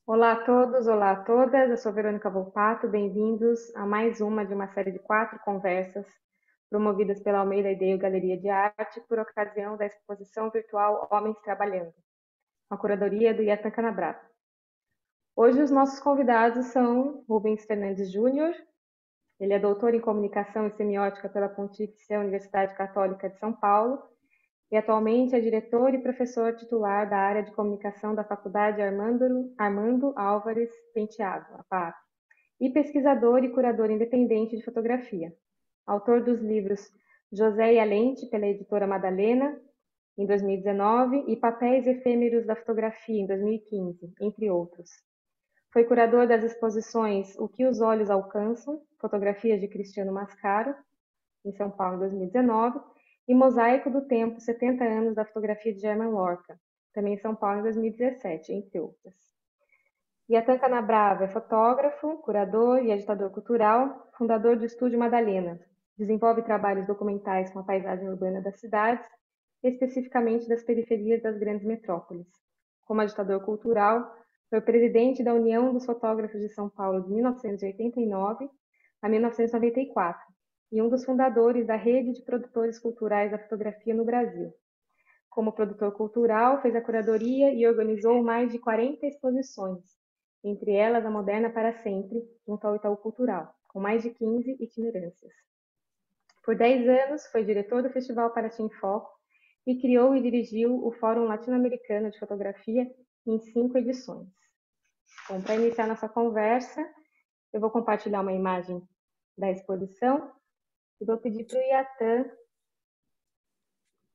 Olá a todos, olá a todas. Eu sou Verônica Volpato. Bem-vindos a mais uma de uma série de 4 conversas promovidas pela Almeida Ideio Galeria de Arte por ocasião da exposição virtual Homens Trabalhando, a curadoria do Yatan Canabrava. Hoje os nossos convidados são Rubens Fernandes Júnior. Ele é doutor em Comunicação e Semiótica pela Pontifícia Universidade Católica de São Paulo e atualmente é diretor e professor titular da área de comunicação da Faculdade Armando Álvares Penteado, a FAP, e pesquisador e curador independente de fotografia. Autor dos livros José e a Lente, pela editora Madalena, em 2019, e Papéis Efêmeros da Fotografia, em 2015, entre outros. Foi curador das exposições O que os Olhos Alcançam, fotografias de Cristiano Mascaro, em São Paulo, em 2019, e Mosaico do Tempo, 70 anos da fotografia de German Lorca, também em São Paulo, em 2017, entre outras. Yatan Canabrava é fotógrafo, curador e agitador cultural, fundador do Estúdio Madalena. Desenvolve trabalhos documentais com a paisagem urbana das cidades, especificamente das periferias das grandes metrópoles. Como agitador cultural, foi presidente da União dos Fotógrafos de São Paulo de 1989 a 1994 e um dos fundadores da Rede de Produtores Culturais da Fotografia no Brasil. Como produtor cultural, fez a curadoria e organizou mais de 40 exposições, entre elas a Moderna para Sempre, junto ao Itaú Cultural, com mais de 15 itinerâncias. Por 10 anos, foi diretor do Festival Paraty em Foco e criou e dirigiu o Fórum Latino-Americano de Fotografia em 5 edições. Bom, para iniciar nossa conversa, eu vou compartilhar uma imagem da exposição e vou pedir para o Yatan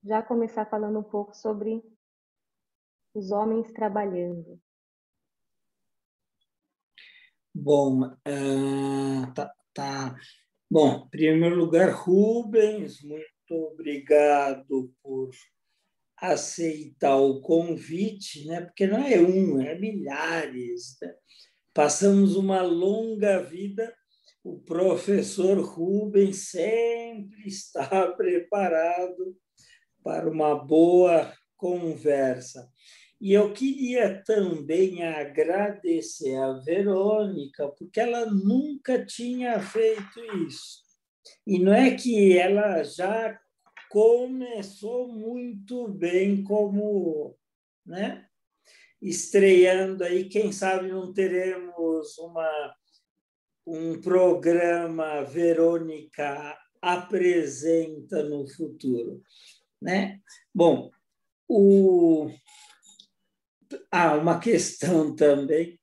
já começar falando um pouco sobre os homens trabalhando. Bom, Bom, em primeiro lugar, Rubens, muito obrigado por aceitar o convite, né? Porque não é um, é milhares, né? Passamos uma longa vida. O professor Rubens sempre está preparado para uma boa conversa. E eu queria também agradecer a Verônica, porque ela nunca tinha feito isso. E não é que ela já começou muito bem como, né? Estreando aí, quem sabe não teremos um programa Verônica apresenta no futuro, né? Bom, uma questão também.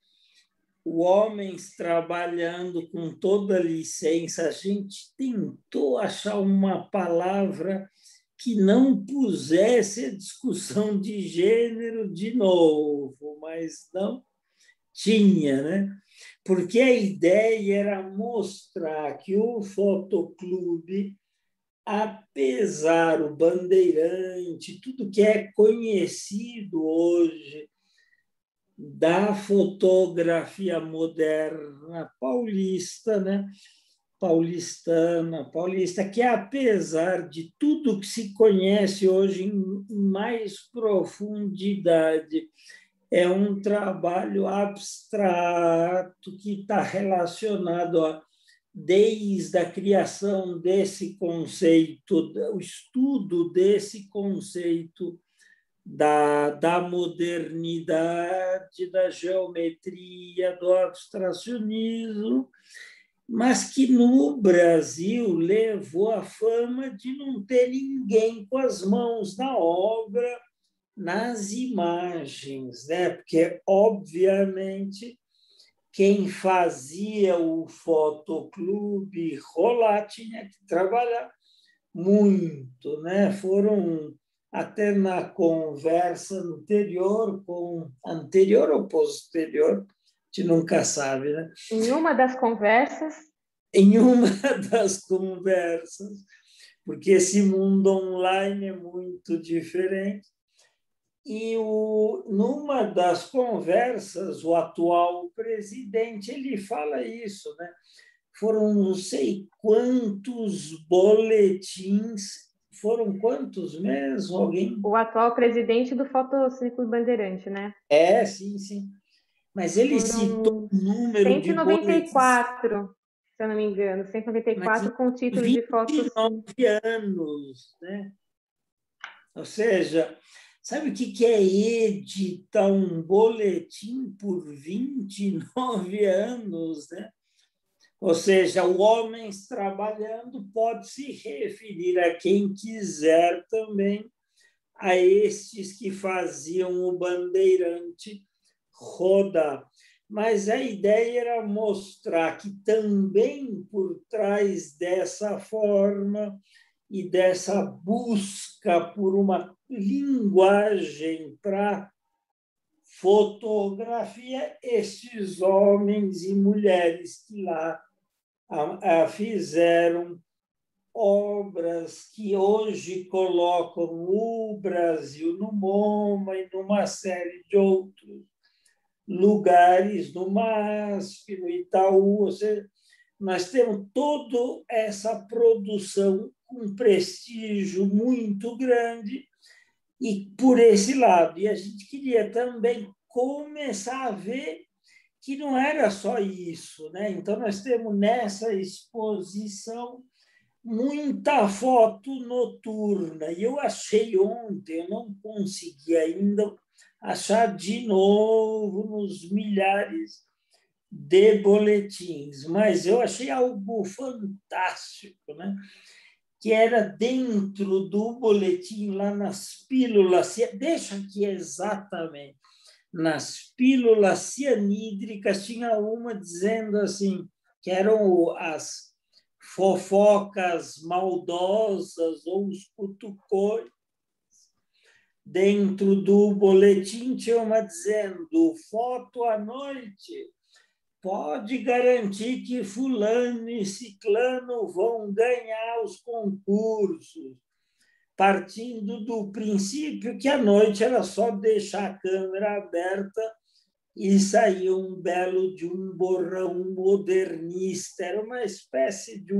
O Homens Trabalhando com toda licença, a gente tentou achar uma palavra que não pusesse a discussão de gênero de novo, mas não tinha, né? Porque a ideia era mostrar que o fotoclube, apesar o Bandeirante, tudo que é conhecido hoje da fotografia moderna paulista, né? Paulista, que apesar de tudo que se conhece hoje em mais profundidade, é um trabalho abstrato que está relacionado desde a criação desse conceito, o estudo desse conceito da modernidade, da geometria, do abstracionismo, mas que no Brasil levou a fama de não ter ninguém com as mãos na obra, nas imagens, né? Porque, obviamente, quem fazia o fotoclube rolar tinha que trabalhar muito, né? Foram até na conversa anterior ou posterior, a gente nunca sabe, né? Em uma das conversas. Em uma das conversas, porque esse mundo online é muito diferente. E numa das conversas, o atual presidente ele fala isso, né? Foram não sei quantos boletins, foram quantos mesmo? Alguém? O atual presidente do Fotociclo Bandeirante, né? Sim, sim. Mas ele citou Foram um número de boletins, 194, se eu não me engano, mas em 194 com o título de fotos. 29 anos, né? Ou seja, sabe o que é editar um boletim por 29 anos, né? Ou seja, o Homens Trabalhando pode se referir a quem quiser também, a estes que faziam o bandeirante rodar. Mas a ideia era mostrar que também por trás dessa forma e dessa busca por uma linguagem para fotografia, estes homens e mulheres que lá fizeram obras que hoje colocam o Brasil no MoMA e numa série de outros lugares, no MASP, no Itaú. Ou seja, nós temos toda essa produção com prestígio muito grande e por esse lado. E a gente queria também começar a ver que não era só isso, né? Então, nós temos nessa exposição muita foto noturna. E eu achei ontem, eu não consegui ainda achar de novo nos milhares de boletins, mas eu achei algo fantástico, né? Que era dentro do boletim, lá nas pílulas, deixa aqui exatamente, nas pílulas cianídricas, tinha uma dizendo assim, que eram as fofocas maldosas ou os cutucões. Dentro do boletim tinha uma dizendo, foto à noite, pode garantir que fulano e ciclano vão ganhar os concursos, partindo do princípio que à noite era só deixar a câmera aberta e saía um belo de um borrão modernista. Era uma espécie de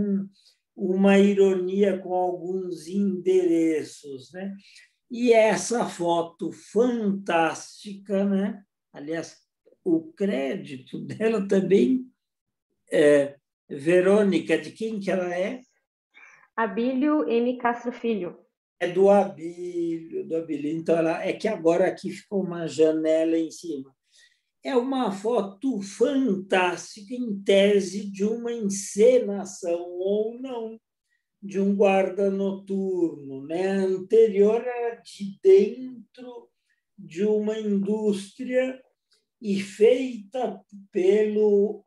uma ironia com alguns endereços, né? E essa foto fantástica, né? Aliás, o crédito dela também Verônica, de quem que ela é? Abílio M. Castro Filho. É do Abílio, do Abílio. Então, é que agora aqui ficou uma janela em cima. É uma foto fantástica, em tese, de uma encenação ou não, de um guarda noturno. Né? A anterior era de dentro de uma indústria e feita pelo...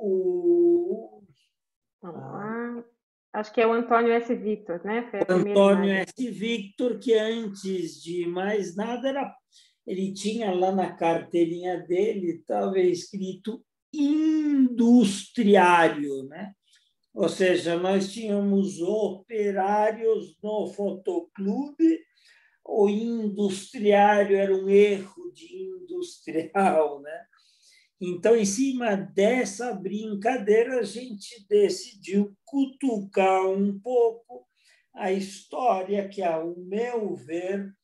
Vamos lá. Acho que é o Antônio S. Victor, né? Foi a primeira Antônio imagem. S. Victor, que antes de mais nada ele tinha lá na carteirinha dele, estava escrito industriário, né? Ou seja, nós tínhamos operários no fotoclube, o industriário era um erro de industrial, né? Então, em cima dessa brincadeira, a gente decidiu cutucar um pouco a história que, ao meu ver,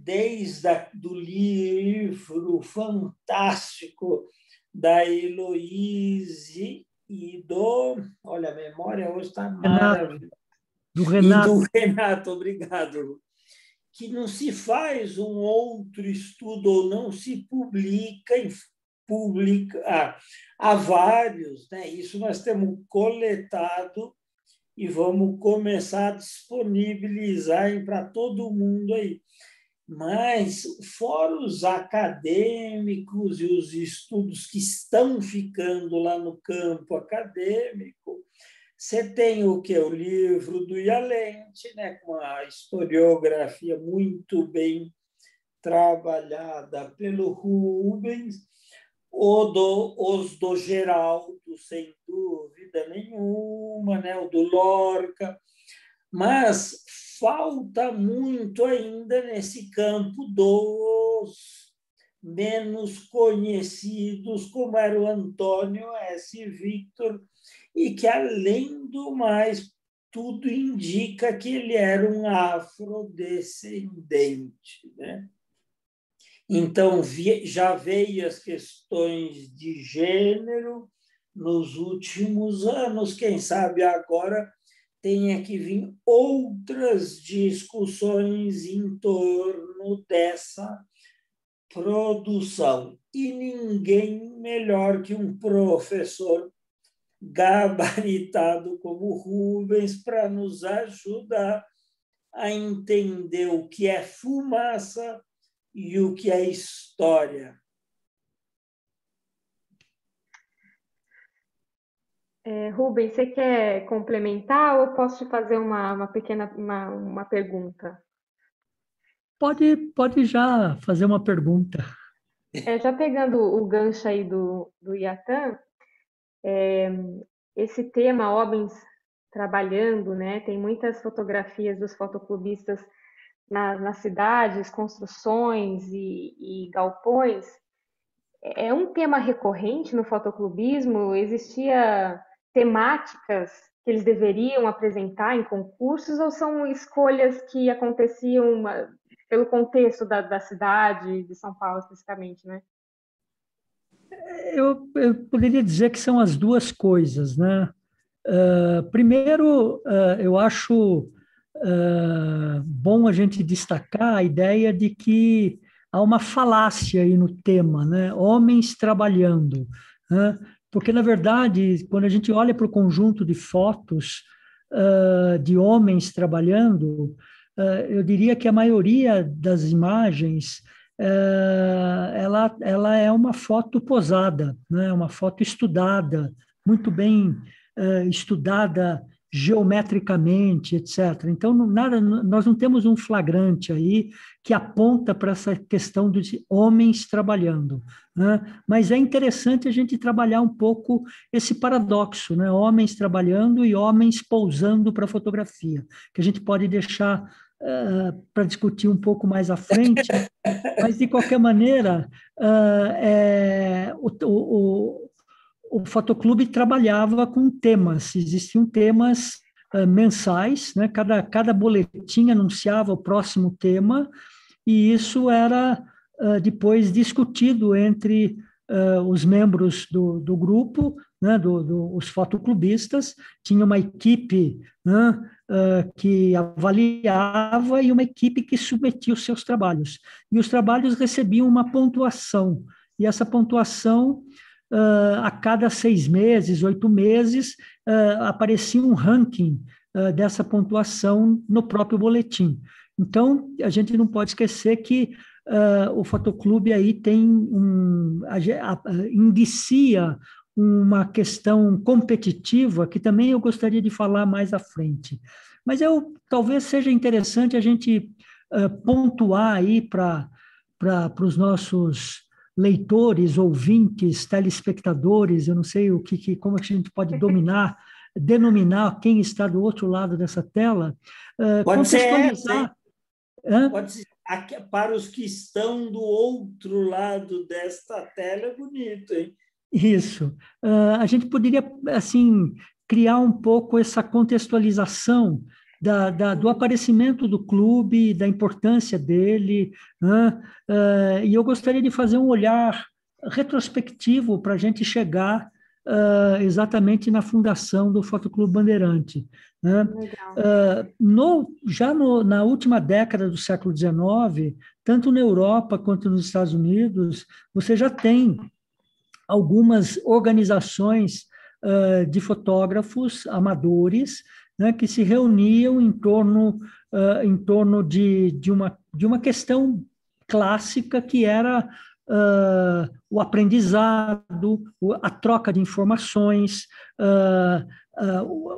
desde do livro fantástico da Heloíse e do... Olha, a memória hoje está maravilhosa. Do Renato. E do Renato, obrigado. Que não se faz um outro estudo ou não se publica há vários, né? Isso nós temos coletado e vamos começar a disponibilizar para todo mundo aí. Mas, fora os acadêmicos e os estudos que estão ficando lá no campo acadêmico, você tem o que? O livro do Ialente, né? Com a historiografia muito bem trabalhada pelo Rubens, os do Geraldo, sem dúvida nenhuma, né? O do Lorca, mas falta muito ainda nesse campo dos menos conhecidos, como era o Antônio S. Victor, e que, além do mais, tudo indica que ele era um afrodescendente, né? Então, já veio as questões de gênero nos últimos anos, quem sabe agora tenha que vir outras discussões em torno dessa produção. E ninguém melhor que um professor gabaritado como Rubens para nos ajudar a entender o que é fumaça e o que é história. Rubens, você quer complementar ou posso te fazer uma pequena uma pergunta? Pode já fazer uma pergunta. Já pegando o gancho aí do Iatan, esse tema, homens trabalhando, né? Tem muitas fotografias dos fotoclubistas nas cidades, construções e galpões. É um tema recorrente no fotoclubismo? Existia temáticas que eles deveriam apresentar em concursos ou são escolhas que aconteciam pelo contexto da cidade, de São Paulo especificamente, né? Eu poderia dizer que são as duas coisas, né? Primeiro, eu acho bom a gente destacar a ideia de que há uma falácia aí no tema, né? Homens trabalhando, né? Porque, na verdade, quando a gente olha para o conjunto de fotos de homens trabalhando, eu diria que a maioria das imagens ela é uma foto posada, né? Uma foto estudada, muito bem estudada geometricamente, etc. Então, nós não temos um flagrante aí que aponta para essa questão dos homens trabalhando, né? Mas é interessante a gente trabalhar um pouco esse paradoxo, né? Homens trabalhando e homens pousando para a fotografia, que a gente pode deixar para discutir um pouco mais à frente, mas, de qualquer maneira, o Fotoclube trabalhava com temas, existiam temas mensais, né? Cada boletim anunciava o próximo tema, e isso era depois discutido entre os membros do grupo, né? Os fotoclubistas. Tinha uma equipe, né? Que avaliava e uma equipe que submetia os seus trabalhos. E os trabalhos recebiam uma pontuação, e essa pontuação a cada 6 meses, 8 meses, aparecia um ranking dessa pontuação no próprio boletim. Então, a gente não pode esquecer que o Fotoclube aí indicia uma questão competitiva que também eu gostaria de falar mais à frente. Mas talvez seja interessante a gente pontuar aí para os nossos leitores, ouvintes, telespectadores, eu não sei como a gente pode denominar quem está do outro lado dessa tela, Pode contextualizar. Pode ser, para os que estão do outro lado desta tela, é bonito, hein? Isso. A gente poderia, assim, criar um pouco essa contextualização do aparecimento do clube, da importância dele, né? E eu gostaria de fazer um olhar retrospectivo para a gente chegar exatamente na fundação do Fotoclube Bandeirante, né? Na última década do século XIX, tanto na Europa quanto nos Estados Unidos, você já tem algumas organizações de fotógrafos amadores, né, que se reuniam em torno de uma questão clássica que era o aprendizado, a troca de informações,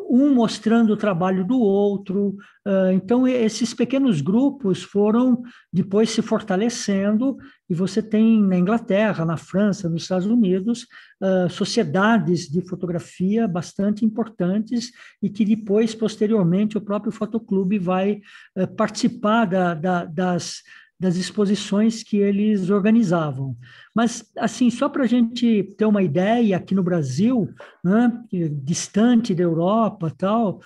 um mostrando o trabalho do outro. Então, esses pequenos grupos foram depois se fortalecendo, e você tem na Inglaterra, na França, nos Estados Unidos, sociedades de fotografia bastante importantes, e que depois, posteriormente, o próprio Fotoclube vai participar das exposições que eles organizavam. Mas, assim, só para a gente ter uma ideia, aqui no Brasil, né, distante da Europa, tal,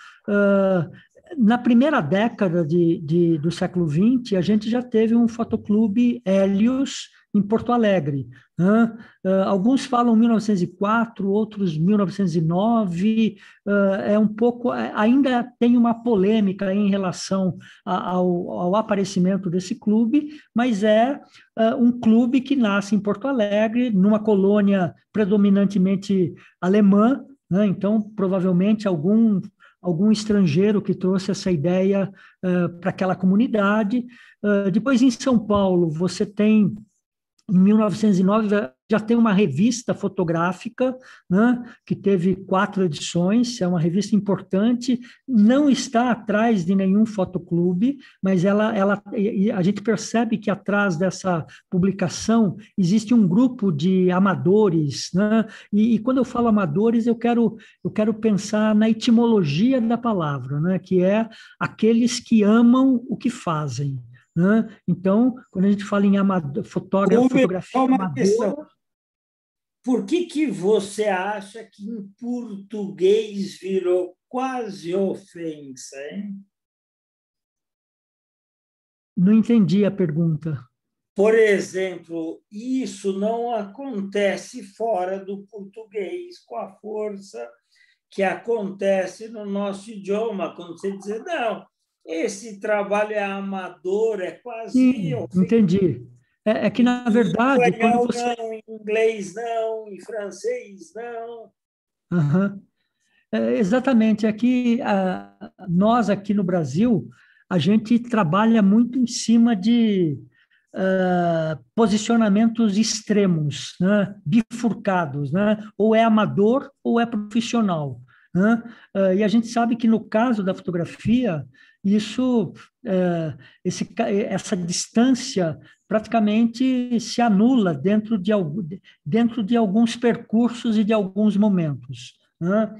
Na primeira década do século XX, a gente já teve um fotoclube Hélios em Porto Alegre, né? Alguns falam 1904, outros 1909, é um pouco, ainda tem uma polêmica em relação ao aparecimento desse clube, mas é um clube que nasce em Porto Alegre, numa colônia predominantemente alemã, né? Então, provavelmente algum estrangeiro que trouxe essa ideia para aquela comunidade. Depois, em São Paulo, você tem, em 1909, já tem uma revista fotográfica, né, que teve 4 edições, é uma revista importante, não está atrás de nenhum fotoclube, mas a gente percebe que atrás dessa publicação existe um grupo de amadores, né, e quando eu falo amadores, eu quero pensar na etimologia da palavra, né, que é aqueles que amam o que fazem, né? Então, quando a gente fala em fotografia Só uma questão. amadora. Por que você acha que em português virou quase ofensa, hein? Não entendi a pergunta. Por exemplo, isso não acontece fora do português com a força que acontece no nosso idioma, quando você diz, não, esse trabalho é amador, é quase Sim, ofensivo. entendi. É que, na verdade, Em espanhol, quando você... não, em inglês, não, em francês, não. Uhum. Exatamente. Aqui, nós aqui no Brasil, a gente trabalha muito em cima de posicionamentos extremos, né? Bifurcados, né? Ou é amador ou é profissional, né? E a gente sabe que no caso da fotografia, isso, essa distância praticamente se anula dentro de alguns percursos e de alguns momentos, né?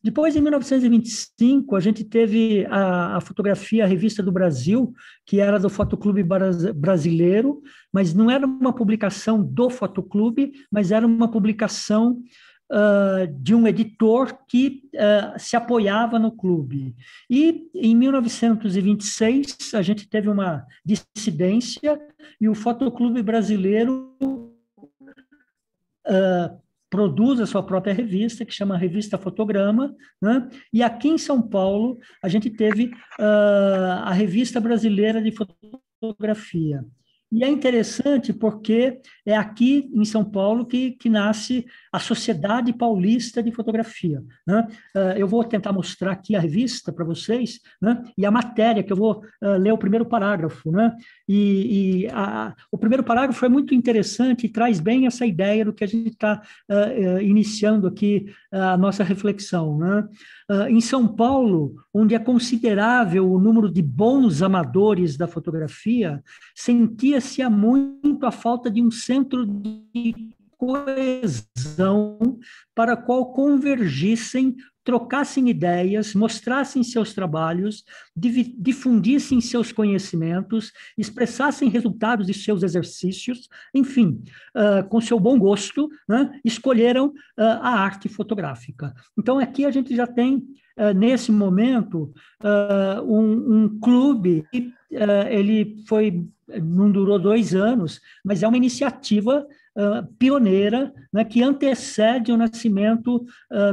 Depois, em 1925, a gente teve a fotografia, a Revista do Brasil, que era do Fotoclube Brasileiro, mas não era uma publicação do Fotoclube, mas era uma publicação de um editor que se apoiava no clube. E, em 1926, a gente teve uma dissidência e o Fotoclube Brasileiro produz a sua própria revista, que chama Revista Fotograma, né? E aqui em São Paulo, a gente teve a Revista Brasileira de Fotografia. E é interessante porque é aqui em São Paulo que nasce a Sociedade Paulista de Fotografia, né? Eu vou tentar mostrar aqui a revista para vocês, né? E a matéria, que eu vou ler o primeiro parágrafo, né? O primeiro parágrafo é muito interessante e traz bem essa ideia do que a gente está iniciando aqui a nossa reflexão, né? Em São Paulo, onde é considerável o número de bons amadores da fotografia, sentia-se há muito a falta de um centro de coesão para o qual convergissem, trocassem ideias, mostrassem seus trabalhos, difundissem seus conhecimentos, expressassem resultados de seus exercícios, enfim, com seu bom gosto, né, escolheram a arte fotográfica. Então, aqui a gente já tem, nesse momento, um clube, ele não durou 2 anos, mas é uma iniciativa pioneira, né, que antecede o nascimento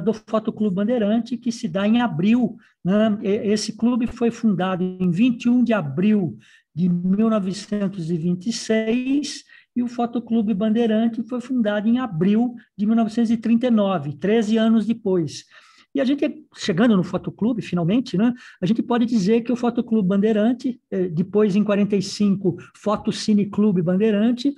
do Fotoclube Bandeirante, que se dá em abril, né? Esse clube foi fundado em 21 de abril de 1926 e o Fotoclube Bandeirante foi fundado em abril de 1939, 13 anos depois. E a gente, chegando no Fotoclube, finalmente, né, a gente pode dizer que o Fotoclube Bandeirante, depois em 45, Fotocine Clube Bandeirante,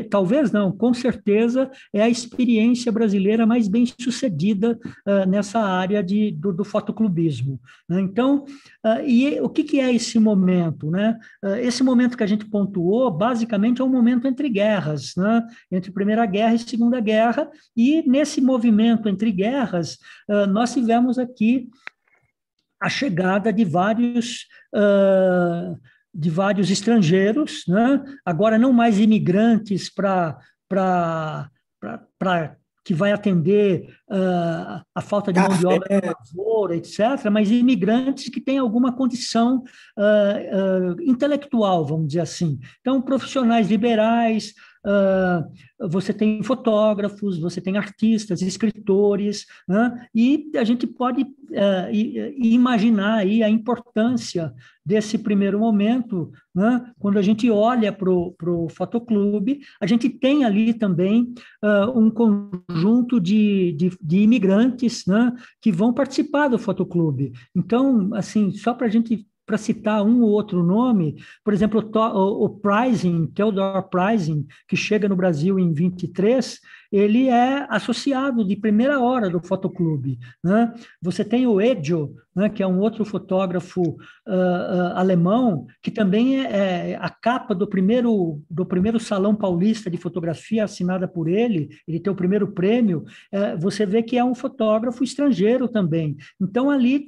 talvez não, com certeza é a experiência brasileira mais bem sucedida nessa área do fotoclubismo, né? Então, e o que é esse momento, né? Esse momento que a gente pontuou, basicamente, é um momento entre guerras, né? Entre Primeira Guerra e Segunda Guerra, e nesse movimento entre guerras, nós tivemos aqui a chegada de vários estrangeiros, né? Agora não mais imigrantes que vai atender a falta de mão de obra na interior, etc., mas imigrantes que têm alguma condição intelectual, vamos dizer assim. Então, profissionais liberais, você tem fotógrafos, você tem artistas, escritores, né? E a gente pode imaginar aí a importância desse primeiro momento, né? Quando a gente olha para o Fotoclube, a gente tem ali também um conjunto de imigrantes, né? Que vão participar do Fotoclube. Então, assim, só para citar um ou outro nome, por exemplo, o Preising, Theodor Preising, que chega no Brasil em 23, ele é associado de primeira hora do Fotoclube, né? Você tem o Eggio, né, que é um outro fotógrafo alemão, que também é a capa do primeiro Salão Paulista de Fotografia, assinada por ele tem o primeiro prêmio. Você vê que é um fotógrafo estrangeiro também. Então, ali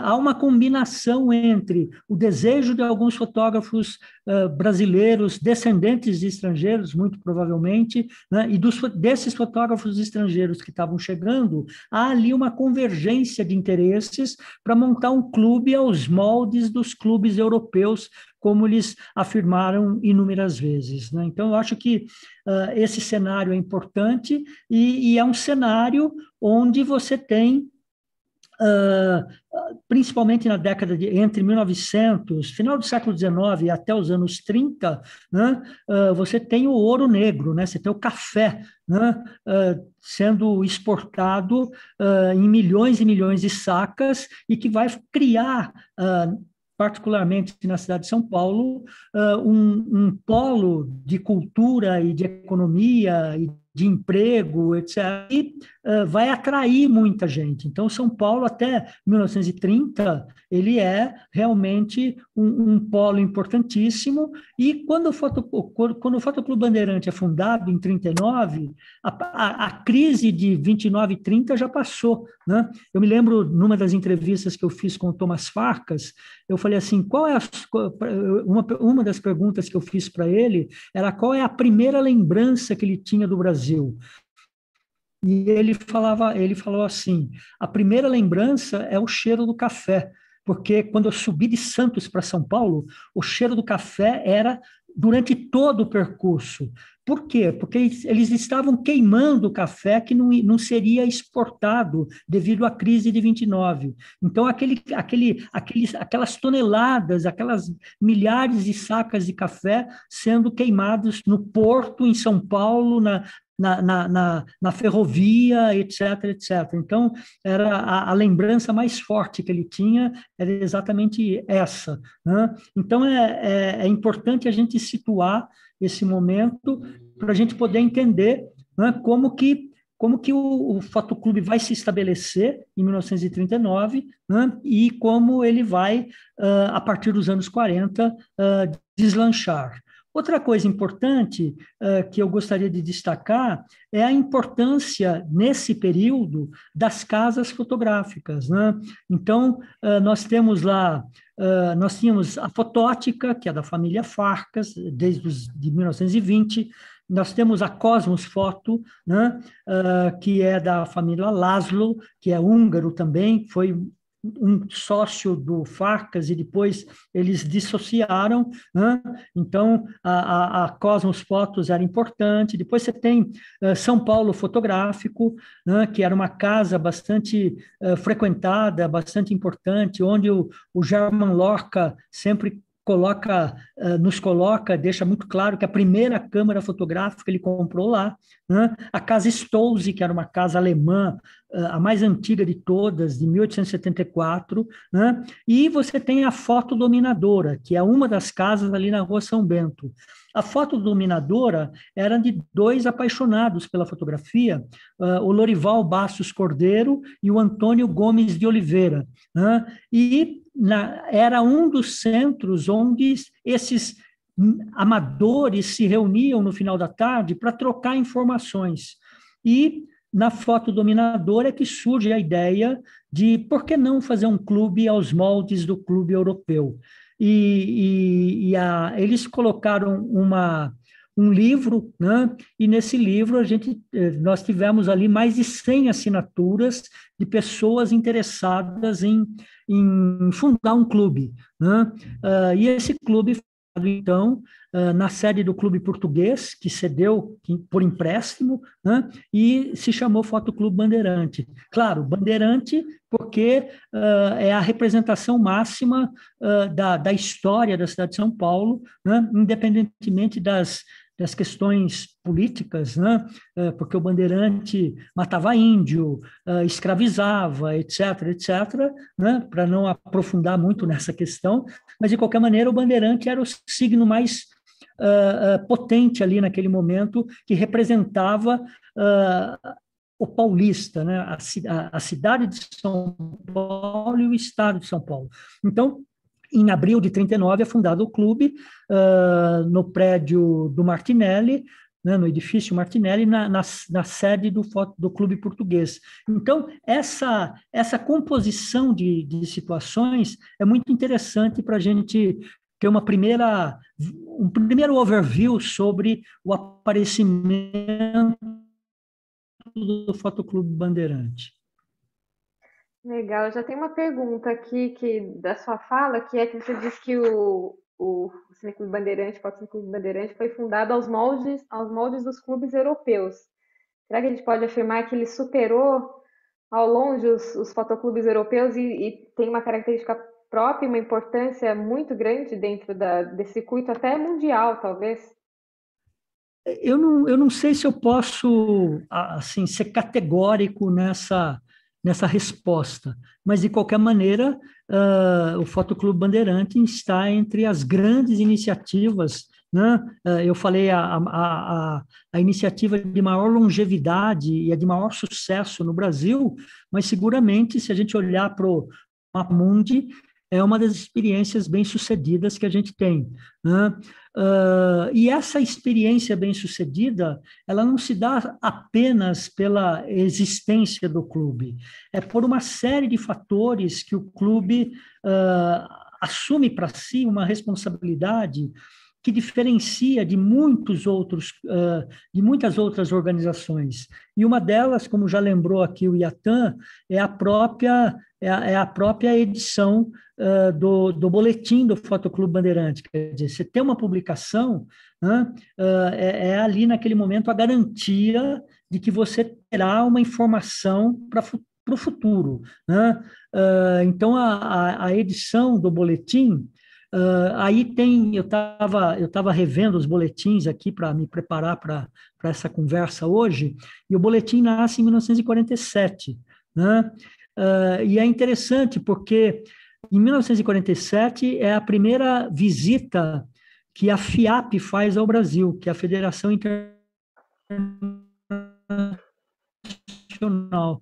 há uma combinação entre o desejo de alguns fotógrafos brasileiros, descendentes de estrangeiros, muito provavelmente, né, e desses fotógrafos estrangeiros que estavam chegando, há ali uma convergência de interesses para montar um clube aos moldes dos clubes europeus, como eles afirmaram inúmeras vezes, né? Então, eu acho que esse cenário é importante e é um cenário onde você tem principalmente na década entre 1900, final do século XIX até os anos 30, né, você tem o ouro negro, né, você tem o café, né, sendo exportado em milhões e milhões de sacas e que vai criar, particularmente na cidade de São Paulo, um polo de cultura e de economia e de emprego, etc., e vai atrair muita gente. Então, São Paulo, até 1930, ele é realmente um polo importantíssimo, e quando o Fotoclube Bandeirante é fundado, em 39, a crise de 29 e 30 já passou, né? Eu me lembro, numa das entrevistas que eu fiz com o Thomas Farkas, eu falei assim, uma das perguntas que eu fiz para ele era qual é a primeira lembrança que ele tinha do Brasil. E ele falou assim, a primeira lembrança é o cheiro do café, porque quando eu subi de Santos para São Paulo, o cheiro do café era durante todo o percurso. Por quê? Porque eles estavam queimando o café que não seria exportado devido à crise de 29. Então, aquelas toneladas, aquelas milhares de sacas de café sendo queimados no porto, em São Paulo, na ferrovia, etc., etc. Então, era a lembrança mais forte que ele tinha, era exatamente essa, né? Então, é importante a gente situar esse momento para a gente poder entender, né, como que o Fotoclube vai se estabelecer em 1939, né, e como ele vai, a partir dos anos 40, deslanchar. Outra coisa importante que eu gostaria de destacar é a importância, nesse período, das casas fotográficas, né? Então, nós tínhamos a Fotótica, que é da família Farkas, de 1920, nós temos a Cosmos Foto, né? Que é da família Laszlo, que é húngaro também, foi um sócio do Farkas e depois eles dissociaram, né? Então a Cosmos Fotos era importante. Depois você tem São Paulo Fotográfico, né? Que era uma casa bastante frequentada, bastante importante, onde o German Lorca sempre nos coloca, deixa muito claro que a primeira câmera fotográfica ele comprou lá, né? A Casa Stolze, que era uma casa alemã, a mais antiga de todas, de 1874, né? E você tem a Fotodominadora, que é uma das casas ali na Rua São Bento. A Fotodominadora era de dois apaixonados pela fotografia, o Lorival Bastos Cordeiro e o Antônio Gomes de Oliveira, né? E era um dos centros onde esses amadores se reuniam no final da tarde para trocar informações. E na Fotodominadora é que surge a ideia de por que não fazer um clube aos moldes do clube europeu. Eles colocaram um livro, né? E nesse livro nós tivemos ali mais de 100 assinaturas de pessoas interessadas em fundar um clube, né? E esse clube, então, na sede do Clube Português, que cedeu por empréstimo, né? E se chamou Fotoclube Bandeirante. Claro, Bandeirante porque é a representação máxima da história da cidade de São Paulo, né? Independentemente das questões políticas, né? Porque o bandeirante matava índio, escravizava, etc., etc., né? Para não aprofundar muito nessa questão, mas, de qualquer maneira, o bandeirante era o signo mais potente ali naquele momento, que representava o paulista, né? A cidade de São Paulo e o estado de São Paulo. Então, em abril de 39, é fundado o clube no prédio do Martinelli, né, no edifício Martinelli, na sede do Clube Português. Então, essa composição de situações é muito interessante para a gente ter um primeiro overview sobre o aparecimento do Fotoclube Bandeirante. Legal, já tem uma pergunta aqui da sua fala, que é que você disse que o Cineclube Bandeirante, o Fotoclube Bandeirante, foi fundado aos moldes dos clubes europeus. Será que a gente pode afirmar que ele superou ao longe os fotoclubes europeus e tem uma característica própria, uma importância muito grande dentro desse circuito, até mundial, talvez? Eu não sei se eu posso assim ser categórico nessa resposta, mas, de qualquer maneira, o Fotoclube Bandeirante está entre as grandes iniciativas, né? Eu falei a iniciativa de maior longevidade e a de maior sucesso no Brasil, mas, seguramente, se a gente olhar para o Mapamundi, é uma das experiências bem-sucedidas que a gente tem, né? E essa experiência bem-sucedida, ela não se dá apenas pela existência do clube, é por uma série de fatores que o clube assume para si uma responsabilidade que diferencia de muitas outras organizações. E uma delas, como já lembrou aqui o Iatan, é a própria edição do boletim do Fotoclube Bandeirante. Quer dizer, você ter uma publicação, né, é ali, naquele momento, a garantia de que você terá uma informação para o futuro, né? Então, a edição do boletim, aí eu estava revendo os boletins aqui para me preparar para essa conversa hoje, e o boletim nasce em 1947, né? E é interessante porque em 1947 é a primeira visita que a FIAP faz ao Brasil, que é a Federação Internacional.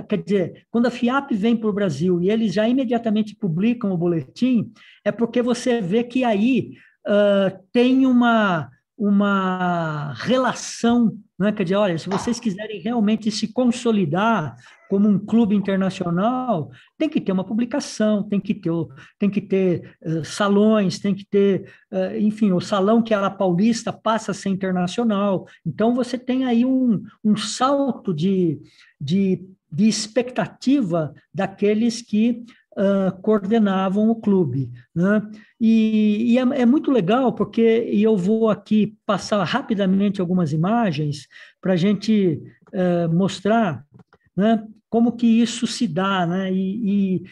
Quer dizer, quando a FIAP vem para o Brasil e eles já imediatamente publicam o boletim, é porque você vê que aí tem uma relação, né? Quer dizer, olha, se vocês quiserem realmente se consolidar como um clube internacional, tem que ter uma publicação, tem que ter salões, tem que ter, enfim, o salão que era paulista passa a ser internacional. Então, você tem aí um salto de expectativa daqueles que coordenavam o clube, né? E é muito legal, porque eu vou aqui passar rapidamente algumas imagens para a gente mostrar, né, como que isso se dá, né? E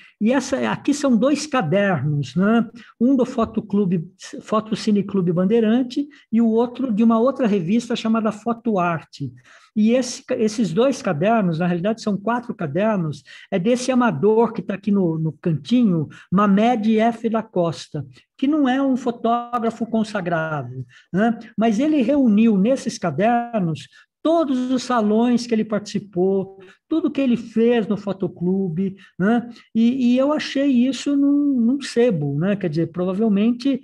aqui são 2 cadernos, né? Um do Fotocine Clube Bandeirante e o outro de uma outra revista chamada Fotoarte. E esses 2 cadernos, na realidade são 4 cadernos, é desse amador que está aqui no cantinho, Mamed F. da Costa, que não é um fotógrafo consagrado, né? Mas ele reuniu nesses cadernos todos os salões que ele participou, tudo que ele fez no Fotoclube, né? E eu achei isso num sebo, né? Quer dizer, provavelmente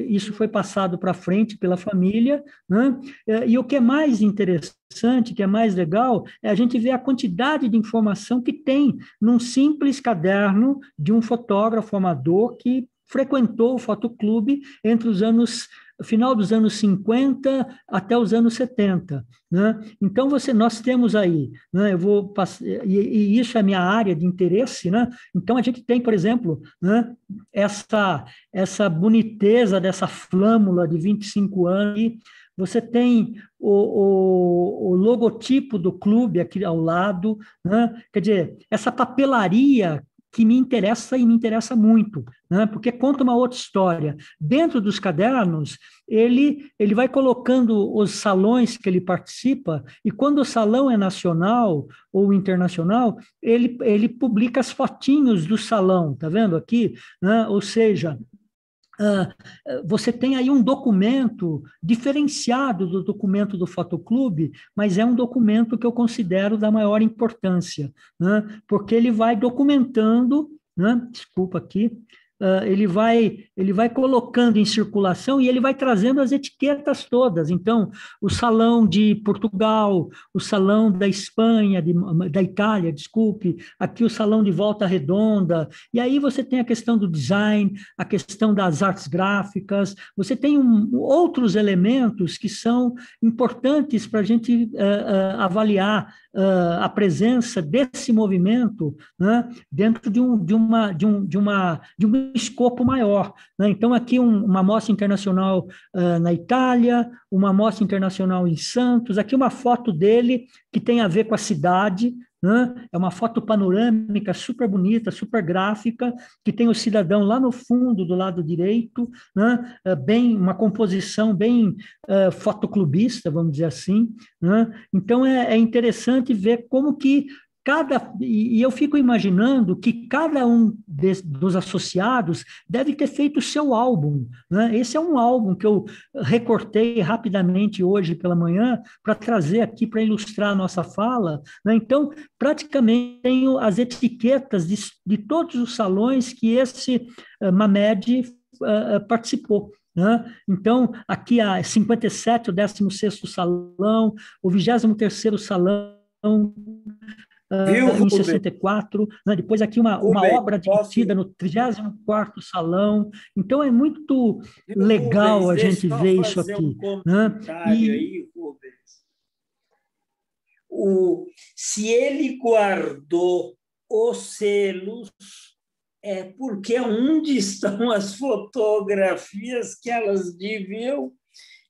isso foi passado para frente pela família, né? E o que é mais interessante, que é mais legal, é a gente ver a quantidade de informação que tem num simples caderno de um fotógrafo amador que frequentou o fotoclube entre os anos final dos anos 50 até os anos 70, né? Então nós temos aí, né? Eu vou passar, e isso é a minha área de interesse, né? Então a gente tem, por exemplo, né? Essa boniteza dessa flâmula de 25 anos. E você tem o logotipo do clube aqui ao lado, né? Quer dizer, essa papelaria que me interessa e me interessa muito, né? Porque conta uma outra história. Dentro dos cadernos, ele vai colocando os salões que ele participa, e quando o salão é nacional ou internacional, ele publica as fotinhos do salão, tá vendo aqui? Né? Ou seja, você tem aí um documento diferenciado do documento do Fotoclube, mas é um documento que eu considero da maior importância, né? Porque ele vai documentando, né? Desculpa aqui, ele vai colocando em circulação e ele vai trazendo as etiquetas todas. Então, o salão de Portugal, o salão da Espanha, da Itália, desculpe, aqui o salão de Volta Redonda, e aí você tem a questão do design, a questão das artes gráficas, você tem outros elementos que são importantes para a gente avaliar a presença desse movimento, né, dentro de um escopo maior, né? Então, aqui uma mostra internacional na Itália, uma mostra internacional em Santos, aqui uma foto dele que tem a ver com a cidade, né? É uma foto panorâmica super bonita, super gráfica, que tem o cidadão lá no fundo, do lado direito, né? Bem, uma composição bem fotoclubista, vamos dizer assim, né? Então, é interessante ver como que e eu fico imaginando que cada um dos associados deve ter feito o seu álbum, né? Esse é um álbum que eu recortei rapidamente hoje pela manhã para trazer aqui para ilustrar a nossa fala, né? Então, praticamente tenho as etiquetas de todos os salões que esse Mamed participou, né? Então, aqui a 57, o 16º salão, o 23º salão, em 64, né? Depois aqui uma obra dividida no 34º salão. Então, é muito legal a gente ver isso aqui. Né? Aí, Rubens. Se ele guardou os selos, é porque onde estão as fotografias que elas deviam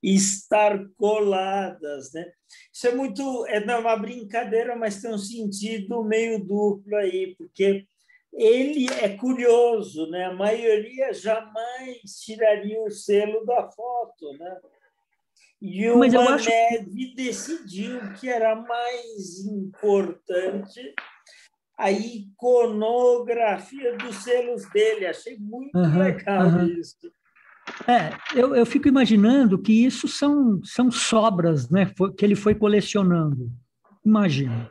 estar coladas, né? Isso é muito, é uma brincadeira, mas tem um sentido meio duplo aí, porque ele é curioso, né? A maioria jamais tiraria o selo da foto, né? E o Mamed decidiu que era mais importante a iconografia dos selos dele. Achei muito legal isso. Eu fico imaginando que isso são sobras, né, que ele foi colecionando. Imagino.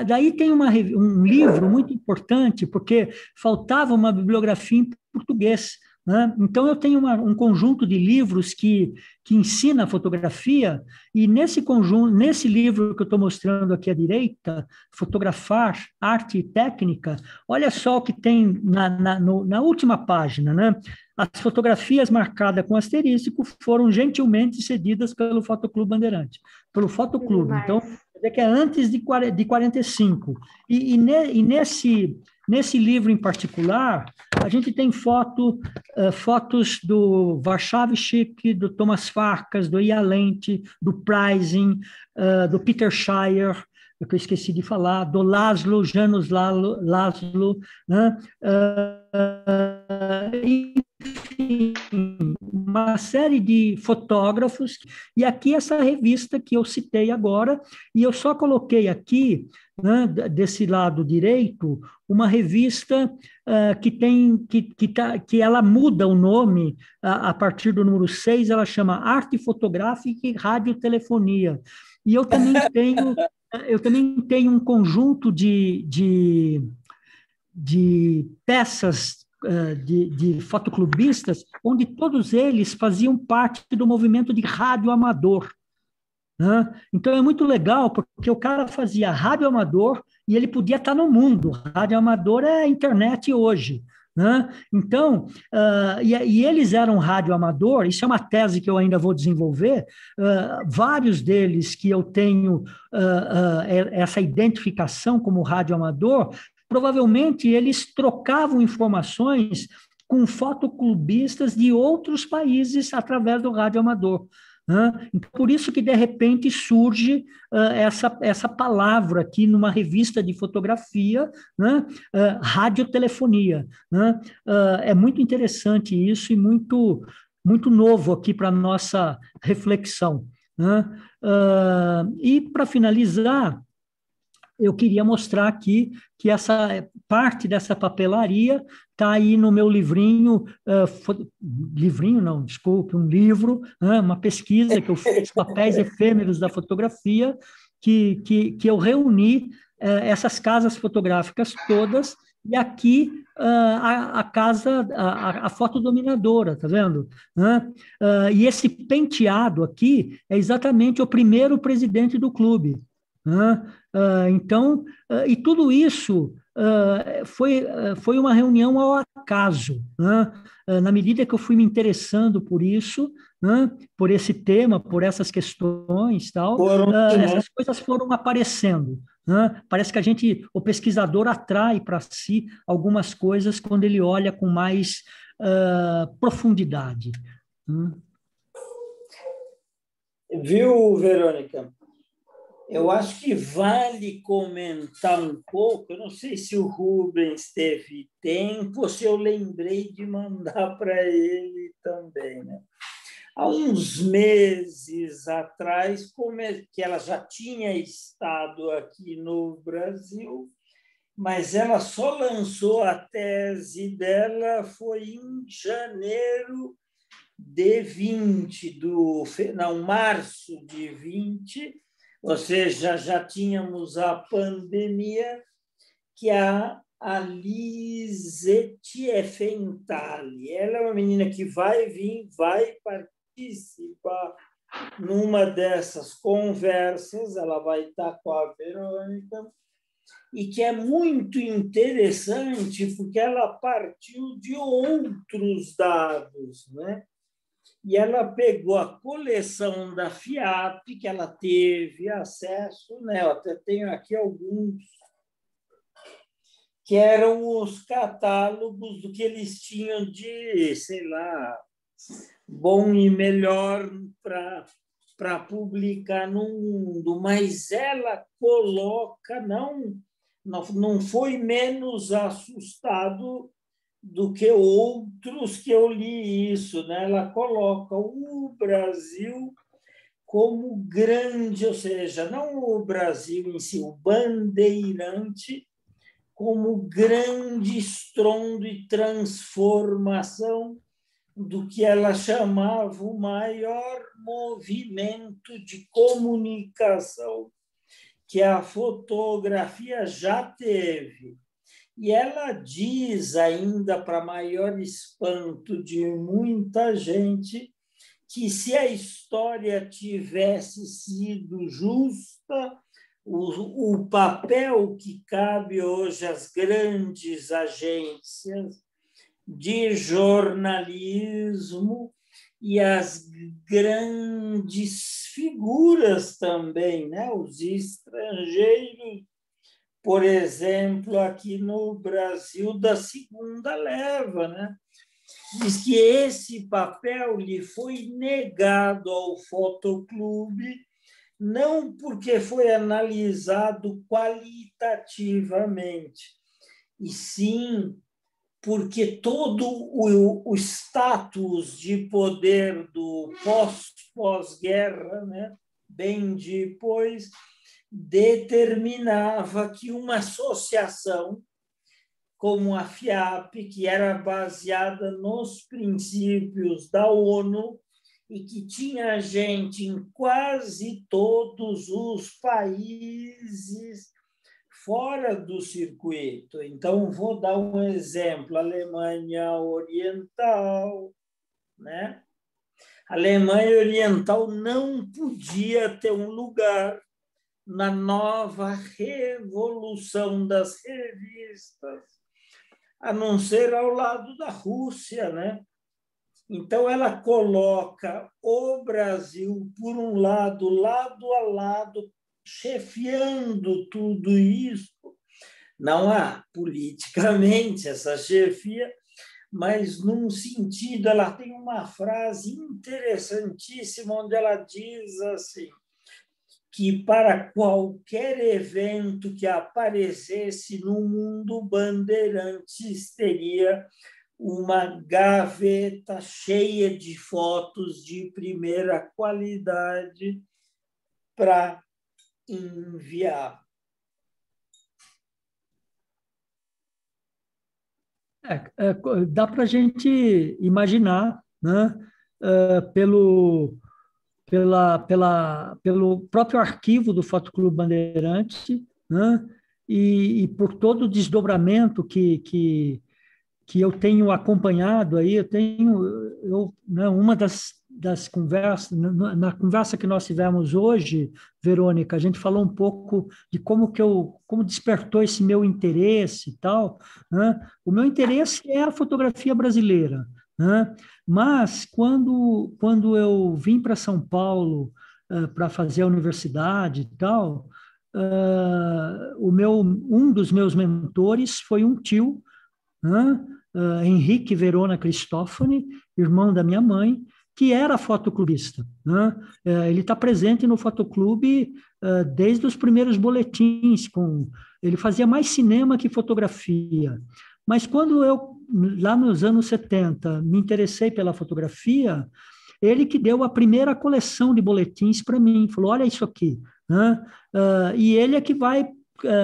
Daí tem um livro muito importante, porque faltava uma bibliografia em português, né? Então, eu tenho um conjunto de livros que ensina a fotografia, e nesse livro que eu estou mostrando aqui à direita, Fotografar, Arte e Técnica, olha só o que tem na última página, né? As fotografias marcadas com asterístico foram gentilmente cedidas pelo Fotoclube Bandeirante, pelo Fotoclube. Então, que é antes de 45. E nesse livro em particular, a gente tem fotos do Warszawski, do Thomas Farkas, do Ialente, do Preising, do Peter Shire, que eu esqueci de falar, do Laszlo, Janusz Laszlo, né? Enfim, uma série de fotógrafos, e aqui essa revista que eu citei agora, e eu só coloquei aqui, né, desse lado direito, uma revista que ela muda o nome a partir do número 6, ela chama Arte Fotográfica e Radiotelefonia. E eu também tenho um conjunto de peças de fotoclubistas, onde todos eles faziam parte do movimento de rádio amador, né? Então, é muito legal, porque o cara fazia rádio amador e ele podia estar no mundo. Rádio amador é a internet hoje, né? Então, e eles eram radioamador, isso é uma tese que eu ainda vou desenvolver, vários deles que eu tenho essa identificação como radioamador, provavelmente eles trocavam informações com fotoclubistas de outros países através do radioamador. Né? Então, por isso que, de repente, surge essa palavra aqui numa revista de fotografia, né? Radiotelefonia. Né? É muito interessante isso e muito, muito novo aqui para a nossa reflexão. Né? E, para finalizar, eu queria mostrar aqui que essa parte dessa papelaria está aí no meu livrinho, livrinho não, desculpe, um livro, uma pesquisa que eu fiz, papéis efêmeros da fotografia, que eu reuni essas casas fotográficas todas, e aqui a casa, a foto dominadora, tá vendo? E esse penteado aqui é exatamente o primeiro presidente do clube. Então, e tudo isso foi uma reunião ao acaso, né? Na medida que eu fui me interessando por isso, né? Por esse tema, por essas questões, tal, essas coisas foram aparecendo. Né? Parece que o pesquisador atrai para si algumas coisas quando ele olha com mais profundidade. Viu, Verônica? Eu acho que vale comentar um pouco, eu não sei se o Rubens teve tempo ou se eu lembrei de mandar para ele também. Né? Há uns meses atrás, que ela já tinha estado aqui no Brasil, mas ela só lançou a tese dela foi em janeiro de 20, março de 20, ou seja, já tínhamos a pandemia, que a Lisette Fentali. Ela é uma menina que vai participar numa dessas conversas, ela vai estar com a Verônica, e que é muito interessante porque ela partiu de outros dados, né? E ela pegou a coleção da FIAP, que ela teve acesso, né? Eu até tenho aqui alguns, que eram os catálogos do que eles tinham de, sei lá, bom e melhor para publicar no mundo. Mas ela coloca, não foi menos assustado do que outros que eu li isso, né? Ela coloca o Brasil como grande, ou seja, não o Brasil em si, o bandeirante, como grande estrondo e transformação do que ela chamava o maior movimento de comunicação que a fotografia já teve. E ela diz ainda, para maior espanto de muita gente, que se a história tivesse sido justa, o papel que cabe hoje às grandes agências de jornalismo e às grandes figuras também, né? Os estrangeiros, por exemplo, aqui no Brasil, da segunda leva, né? Diz que esse papel lhe foi negado ao Fotoclube, não porque foi analisado qualitativamente, e sim porque todo o status de poder do pós-guerra, né, bem depois, determinava que uma associação como a FIAP, que era baseada nos princípios da ONU e que tinha gente em quase todos os países fora do circuito. Então, vou dar um exemplo: Alemanha Oriental, né? A Alemanha Oriental não podia ter um lugar na nova revolução das revistas, a não ser ao lado da Rússia, né? Então, ela coloca o Brasil, por um lado, lado a lado, chefiando tudo isso. Não há politicamente essa chefia, mas num sentido, ela tem uma frase interessantíssima onde ela diz assim, que para qualquer evento que aparecesse no mundo, Bandeirantes teria uma gaveta cheia de fotos de primeira qualidade para enviar. Dá para a gente imaginar, né, pelo próprio arquivo do Fotoclube Bandeirante, né, e por todo o desdobramento que eu tenho acompanhado aí, né, uma das conversas, na conversa que nós tivemos hoje, Verônica, a gente falou um pouco de como despertou esse meu interesse e tal, né? O meu interesse é a fotografia brasileira, né? Mas quando eu vim para São Paulo para fazer a universidade e tal, um dos meus mentores foi um tio, né? Henrique Verona Cristófani, irmão da minha mãe, que era fotoclubista, né? Ele está presente no fotoclube desde os primeiros boletins. Ele fazia mais cinema que fotografia. Mas quando eu, lá nos anos 70, me interessei pela fotografia, ele que deu a primeira coleção de boletins para mim, falou, olha isso aqui, né? E ele é que vai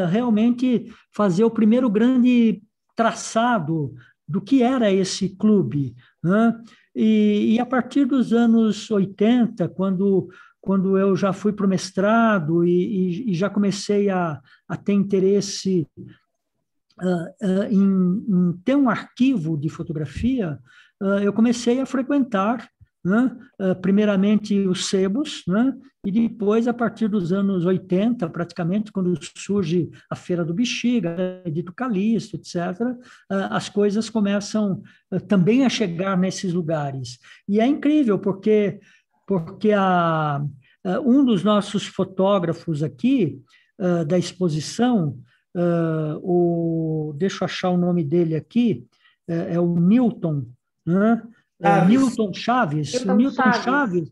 realmente fazer o primeiro grande traçado do que era esse clube, né? E a partir dos anos 80, quando eu já fui para o mestrado e já comecei a ter interesse em ter um arquivo de fotografia, eu comecei a frequentar, né, primeiramente os sebos, né, e depois, a partir dos anos 80, praticamente, quando surge a Feira do Bexiga, Edito Calixto, etc., as coisas começam também a chegar nesses lugares. E é incrível, porque um dos nossos fotógrafos aqui, da exposição, deixa eu achar o nome dele aqui, é o Newton, né? Newton Chaves. O Newton Chaves,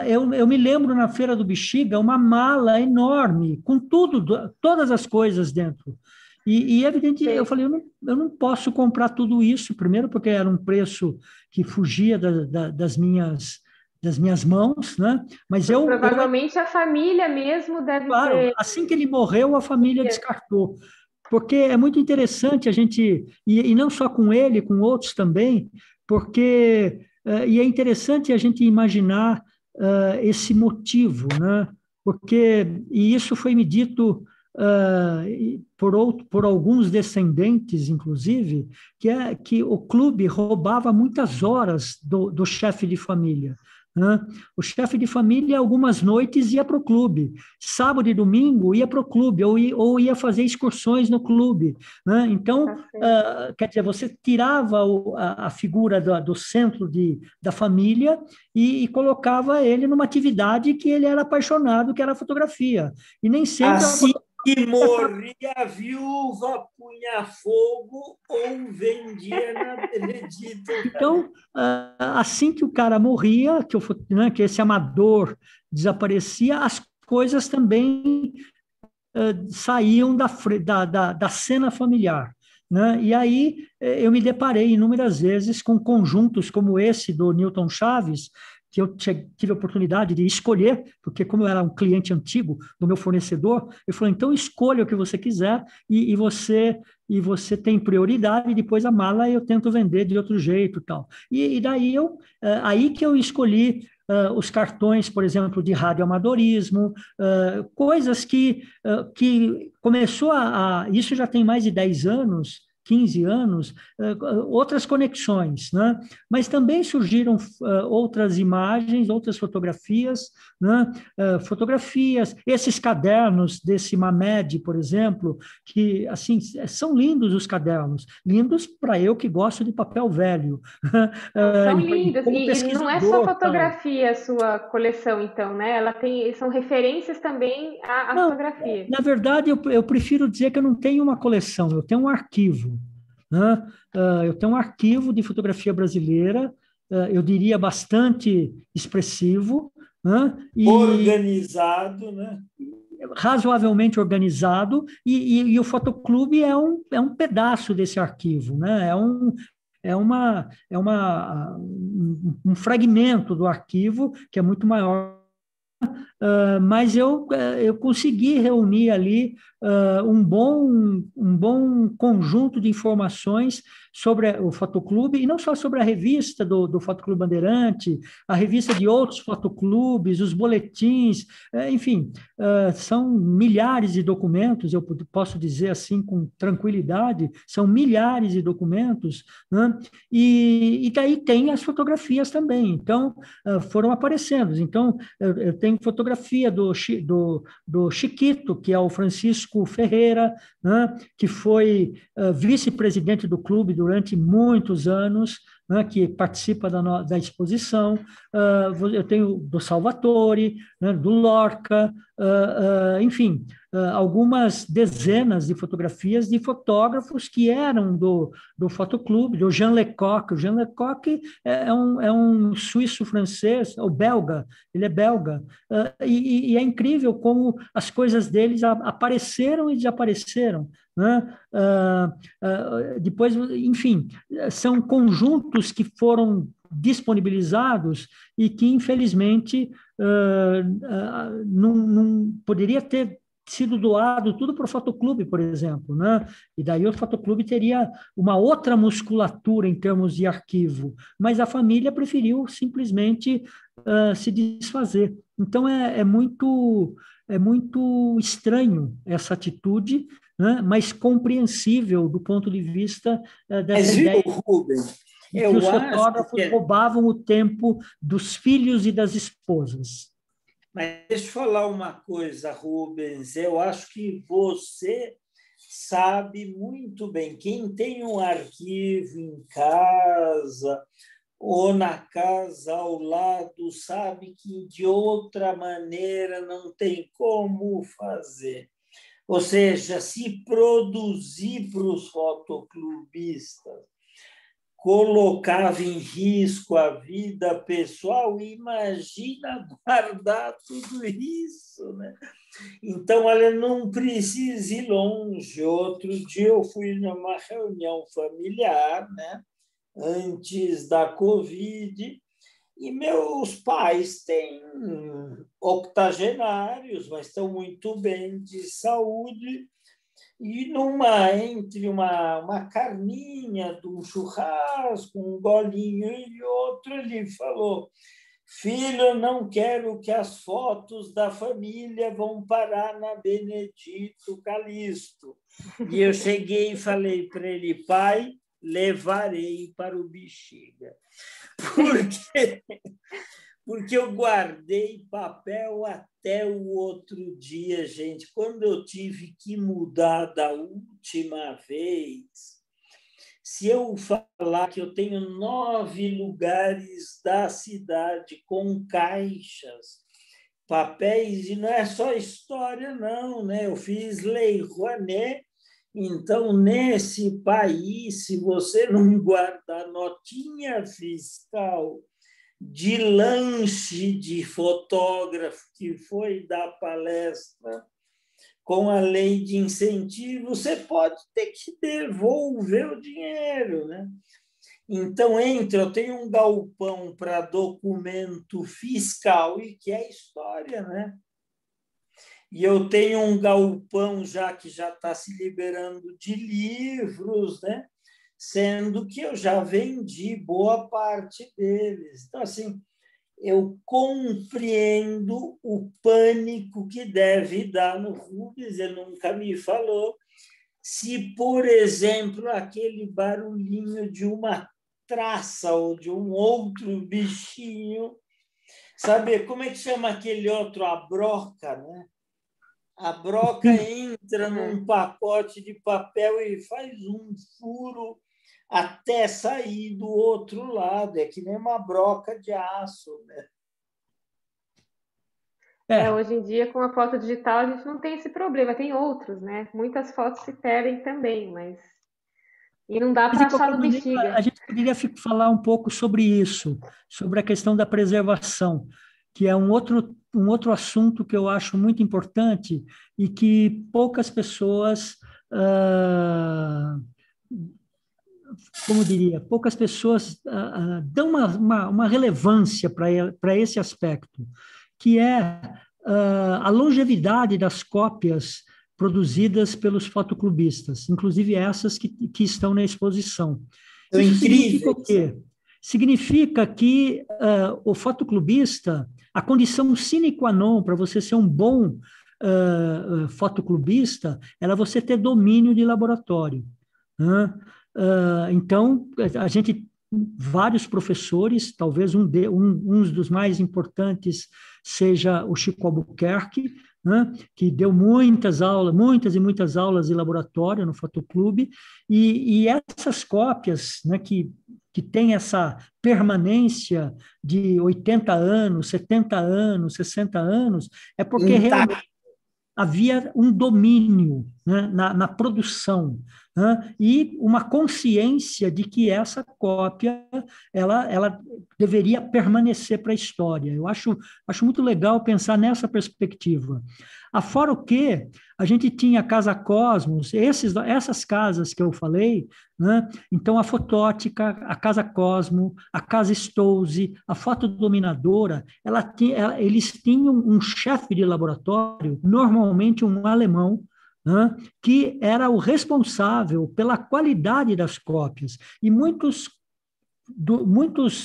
eu me lembro na Feira do Bexiga, uma mala enorme, com todas as coisas dentro. E evidente, eu falei, eu não posso comprar tudo isso, primeiro porque era um preço que fugia das minhas mãos, né? Mas provavelmente a família mesmo deve claro, assim que ele morreu, a família descartou. Porque é muito interessante a gente, e não só com ele, com outros também, porque e é interessante a gente imaginar esse motivo, né? E isso foi me dito por alguns descendentes, inclusive, que o clube roubava muitas horas do chefe de família, né? O chefe de família, algumas noites, ia para o clube. Sábado e domingo ia para o clube, ou ia fazer excursões no clube, né? Então, quer dizer, você tirava a figura do centro da família e colocava ele numa atividade que ele era apaixonado, que era a fotografia. E nem sempre... Assim que morria, a viúva punha fogo ou vendia na Benedito. Então, assim que o cara morria, que esse amador desaparecia, as coisas também saíam da cena familiar, né? E aí eu me deparei inúmeras vezes com conjuntos como esse do Newton Chaves, que eu tive a oportunidade de escolher, porque como eu era um cliente antigo do meu fornecedor, eu falei, então escolha o que você quiser e você tem prioridade, e depois a mala eu tento vender de outro jeito e tal. E daí aí que eu escolhi os cartões, por exemplo, de radioamadorismo, coisas que começou isso já tem mais de 10 anos, 15 anos, outras conexões, né? Mas também surgiram outras imagens, outras fotografias, né? Fotografias, esses cadernos desse Mamed, por exemplo, que assim são lindos os cadernos, lindos para eu que gosto de papel velho, São lindos. como E não é só pesquisador, tal. fotografia a sua coleção, então, né? Ela tem, são referências também à Não, fotografia. na verdade, eu prefiro dizer que eu não tenho uma coleção, eu tenho um arquivo, né? Eu tenho um arquivo de fotografia brasileira, eu diria bastante expressivo, né? E Organizado, né? razoavelmente organizado, e o Fotoclube é um pedaço desse arquivo, né? Um fragmento do arquivo que é muito maior. Mas eu consegui reunir ali um bom conjunto de informações sobre o Fotoclube, e não só sobre a revista do Fotoclube Bandeirante, a revista de outros fotoclubes, os boletins, enfim, são milhares de documentos, eu posso dizer assim com tranquilidade, são milhares de documentos, né? E daí tem as fotografias também, então foram aparecendo. Então, eu tenho fotografia do Chiquito, que é o Francisco Ferreira, né, que foi vice-presidente do clube durante muitos anos, né, que participa da exposição. Eu tenho do Salvatore, né, do Lorca, enfim, algumas dezenas de fotografias de fotógrafos que eram do Fotoclube, do Jean Lecoq. O Jean Lecoq é um suíço-francês, ou belga, ele é belga, e é incrível como as coisas deles apareceram e desapareceram, né? Depois, enfim, são conjuntos que foram disponibilizados e que, infelizmente, não poderia ter sido doado tudo para o Fotoclube, por exemplo, né? E daí o Fotoclube teria uma outra musculatura em termos de arquivo, mas a família preferiu simplesmente se desfazer. Então é muito estranho essa atitude, né? Mas compreensível do ponto de vista dessa Mas viu, ideia Rubens, de que os eu acho fotógrafos que. roubavam o tempo dos filhos e das esposas. Mas deixa eu falar uma coisa, Rubens. Eu acho que você sabe muito bem. Quem tem um arquivo em casa ou na casa ao lado sabe que de outra maneira não tem como fazer. Ou seja, se produzir para os fotoclubistas colocava em risco a vida pessoal, imagina guardar tudo isso, né? Então, ela não precisa ir longe. Outro dia eu fui numa reunião familiar, né? Antes da Covid, e meus pais têm octogenários, mas estão muito bem de saúde. E entre uma carninha de um churrasco, um golinho e outro, ele falou: Filho, eu não quero que as fotos da família vão parar na Benedito Calixto. E eu cheguei e falei para ele: pai, levarei para o Bexiga. Porque eu guardei papel até o outro dia, gente. Quando eu tive que mudar da última vez, se eu falar que eu tenho 9 lugares da cidade com caixas, papéis, e não é só história, não, né? Eu fiz Lei Rouanet. Então, nesse país, se você não guardar notinha fiscal de lanche de fotógrafo que foi dar palestra com a lei de incentivo, você pode ter que devolver o dinheiro, né? Então, eu tenho um galpão para documento fiscal, e que é história, né? E eu tenho um galpão que já está se liberando de livros, né? Sendo que eu já vendi boa parte deles. Então, assim, eu compreendo o pânico que deve dar no Rubens, ele nunca me falou, se, por exemplo, aquele barulhinho de uma traça ou de um outro bichinho, sabe? Como é que chama aquele outro? A broca, né? A broca entra num pacote de papel e faz um furo até sair do outro lado. É que nem uma broca de aço, né? Hoje em dia, com a foto digital, a gente não tem esse problema, tem outros, né? Muitas fotos se perdem também, mas. E não dá Mas, para de achar qualquer no maneira, a Bexiga. gente poderia falar um pouco sobre isso, sobre a questão da preservação, que é um outro assunto que eu acho muito importante e que poucas pessoas, como diria, poucas pessoas dão uma relevância para esse aspecto, que é a longevidade das cópias produzidas pelos fotoclubistas, inclusive essas que estão na exposição. São Isso significa o incríveis. quê? Significa que o fotoclubista, a condição sine qua non para você ser um bom fotoclubista, era você ter domínio de laboratório. Né? Então, a gente, vários professores, talvez um dos mais importantes seja o Chico Albuquerque, né, que deu muitas aulas, muitas e muitas aulas de laboratório no Fotoclube, e essas cópias, né, que tem essa permanência de 80 anos, 70 anos, 60 anos, é porque realmente havia um domínio, né, na produção, né, e uma consciência de que essa cópia ela deveria permanecer para a história. Eu acho muito legal pensar nessa perspectiva. Afora o que, a gente tinha a Casa Cosmos, essas casas que eu falei, né? Então a Fotótica, a Casa Cosmo, a Casa Stolze, a Fotodominadora, eles tinham um chefe de laboratório, normalmente um alemão, né, que era o responsável pela qualidade das cópias. E muitos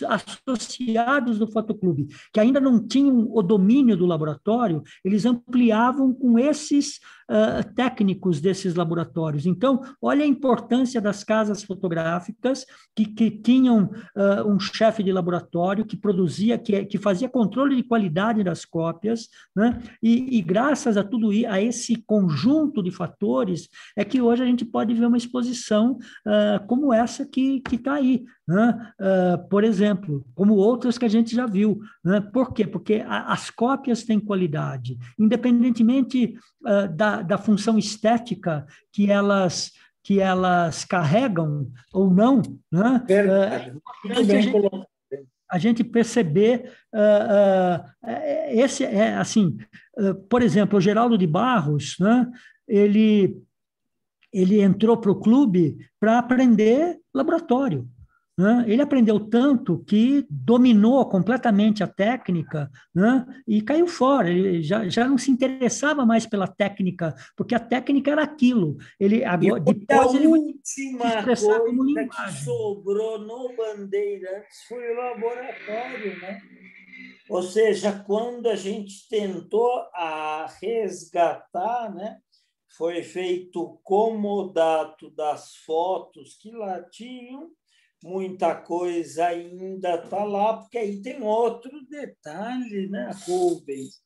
associados do Fotoclube, que ainda não tinham o domínio do laboratório, eles ampliavam com esses técnicos desses laboratórios. Então, olha a importância das casas fotográficas que tinham um chefe de laboratório que produzia, que fazia controle de qualidade das cópias, né? E graças a tudo isso, a esse conjunto de fatores, é que hoje a gente pode ver uma exposição como essa que está aí, né? Por exemplo, como outras que a gente já viu. Né? Por quê? Porque as cópias têm qualidade, independentemente da função estética que elas carregam ou não. Né? Verdade. Muito bem colocado. A gente perceber esse assim, por exemplo, o Geraldo de Barros, né? Ele entrou para o clube para aprender laboratório. Né? Ele aprendeu tanto que dominou completamente a técnica, né? E caiu fora. Ele já não se interessava mais pela técnica, porque a técnica era aquilo. Ele agora A depois ele vai se última expressar como coisa que linguagem. sobrou no Bandeirantes foi o laboratório, né? Ou seja, quando a gente tentou resgatar, né? Foi feito comodato das fotos que lá tinham, muita coisa ainda está lá, porque aí tem outro detalhe, né, Rubens?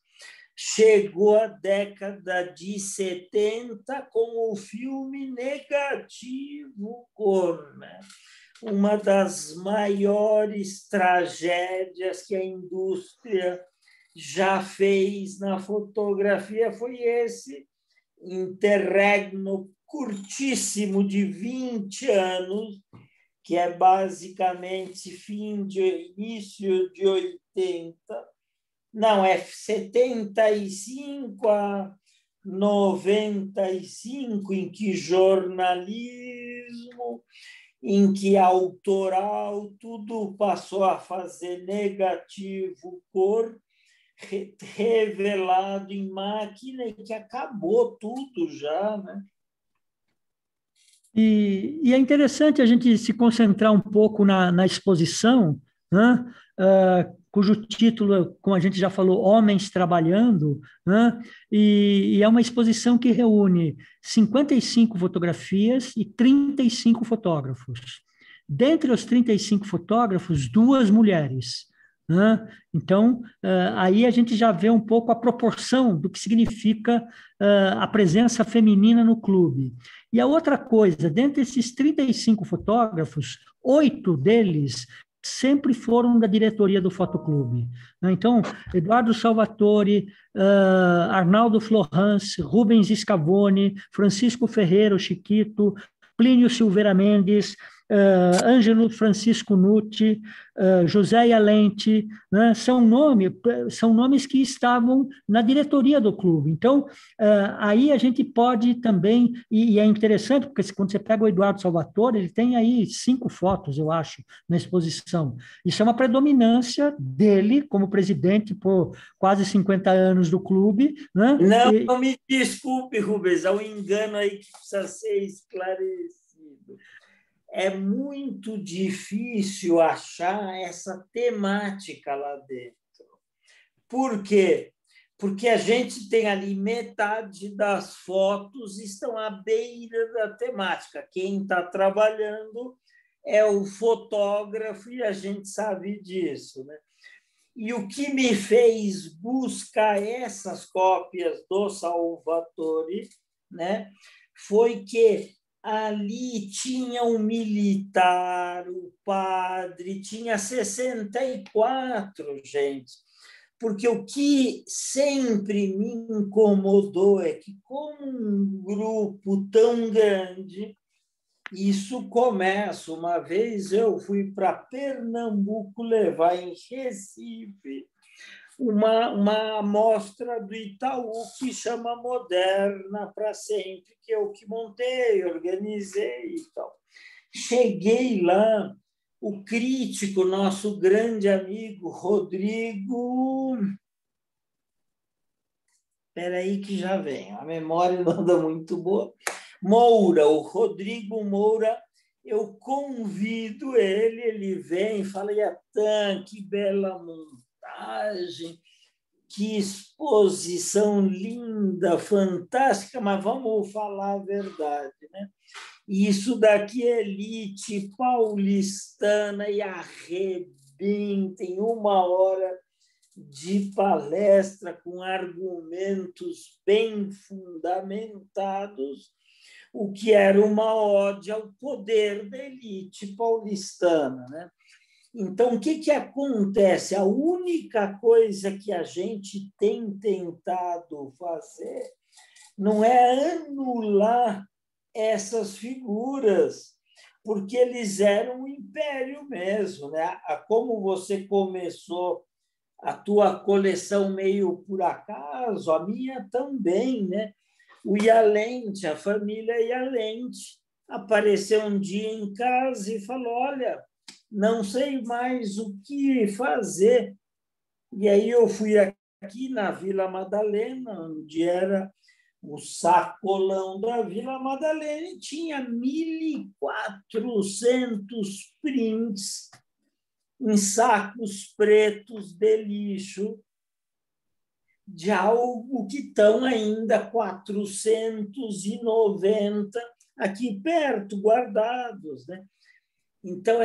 Chegou a década de 70 com o filme negativo cor, né? Uma das maiores tragédias que a indústria já fez na fotografia foi esse interregno curtíssimo de 20 anos, que é basicamente início de 80, não, é 75 a 95, em que jornalismo, em que autoral, tudo passou a fazer negativo cor, revelado em máquina, e que acabou tudo já, né? E é interessante a gente se concentrar um pouco na exposição, né? cujo título, como a gente já falou, Homens Trabalhando, né? E é uma exposição que reúne 55 fotografias e 35 fotógrafos. Dentre os 35 fotógrafos, 2 mulheres, né? Então, aí a gente já vê um pouco a proporção do que significa a presença feminina no clube. E a outra coisa, dentre esses 35 fotógrafos, 8 deles sempre foram da diretoria do Fotoclube, né? Então, Eduardo Salvatore, Arnaldo Florence, Rubens Scavone, Francisco Ferreira, o Chiquito, Plínio Silveira Mendes, Ângelo Francisco Nucci, José Lente, né? São nomes que estavam na diretoria do clube. Então, aí a gente pode também, e é interessante, porque quando você pega o Eduardo Salvatore, ele tem aí 5 fotos, eu acho, na exposição. Isso é uma predominância dele como presidente por quase 50 anos do clube, né? Não me desculpe, Rubens, há um engano aí que precisa ser esclarecido. É muito difícil achar essa temática lá dentro. Por quê? Porque a gente tem ali metade das fotos estão à beira da temática. Quem está trabalhando é o fotógrafo e a gente sabe disso, né? E o que me fez buscar essas cópias do Salvatore, né, foi que ali tinha um militar, o padre, tinha 64, gente. Porque o que sempre me incomodou é que, como um grupo tão grande, isso começa. Uma vez eu fui para Pernambuco levar em Recife uma amostra do Itaú que chama Moderna para Sempre, que eu que montei, organizei e tal. Cheguei lá, o crítico, nosso grande amigo Rodrigo... Espera aí que já vem, a memória não anda muito boa. Moura, o Rodrigo Moura, eu convido ele, ele vem, fala, Iatan, que bela montagem, que exposição linda, fantástica, mas vamos falar a verdade, né? Isso daqui é elite paulistana e arrebenta em 1 hora de palestra com argumentos bem fundamentados, o que era uma ode ao poder da elite paulistana, né? Então, o que acontece? A única coisa que a gente tem tentado fazer não é anular essas figuras, porque eles eram um império mesmo, né? Como você começou a tua coleção meio por acaso, a minha também, né? O Ialente, a família Ialente, apareceu um dia em casa e falou, olha, não sei mais o que fazer. E aí eu fui aqui na Vila Madalena, onde era o sacolão da Vila Madalena, e tinha 1.400 prints em sacos pretos de lixo, de algo que estão ainda 490 aqui perto, guardados, né? Então,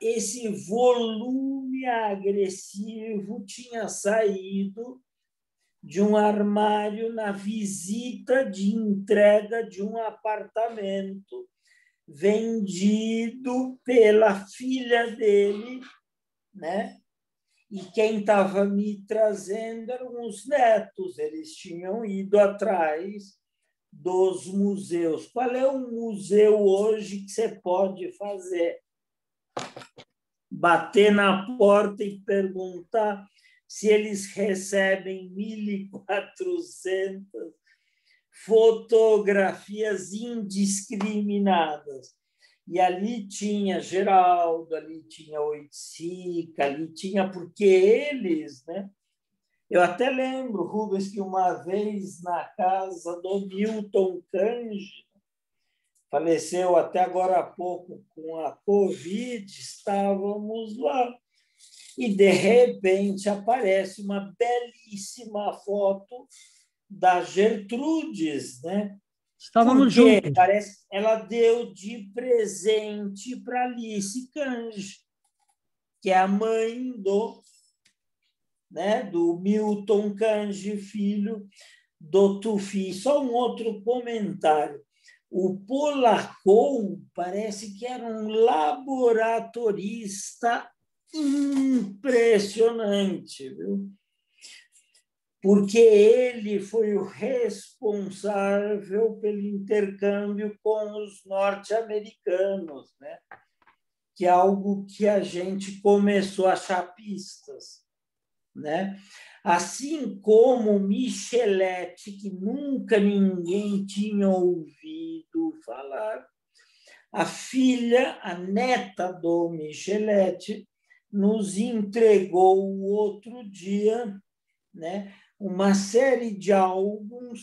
esse volume agressivo tinha saído de um armário na visita de entrega de um apartamento vendido pela filha dele, né? E quem estava me trazendo eram os netos, eles tinham ido atrás dos museus. Qual é o museu hoje que você pode fazer? Bater na porta e perguntar se eles recebem 1.400 fotografias indiscriminadas. E ali tinha Geraldo, ali tinha Oiticica, ali tinha, porque eles, né? Eu até lembro, Rubens, que uma vez na casa do Milton Cândido, faleceu até agora há pouco com a Covid, estávamos lá. e, de repente, aparece uma belíssima foto da Gertrudes, né? Estávamos Porque juntos. parece que ela deu de presente para Alice Kange, que é a mãe do Milton Kange, filho do Tufi. Só um outro comentário. O Polacou parece que era um laboratorista impressionante, viu? Porque ele foi o responsável pelo intercâmbio com os norte-americanos, né? Que é algo que a gente começou a achar pistas, né? Assim como Michelet, que nunca ninguém tinha ouvido falar, a filha, a neta do Michelet, nos entregou o outro dia, né, uma série de álbuns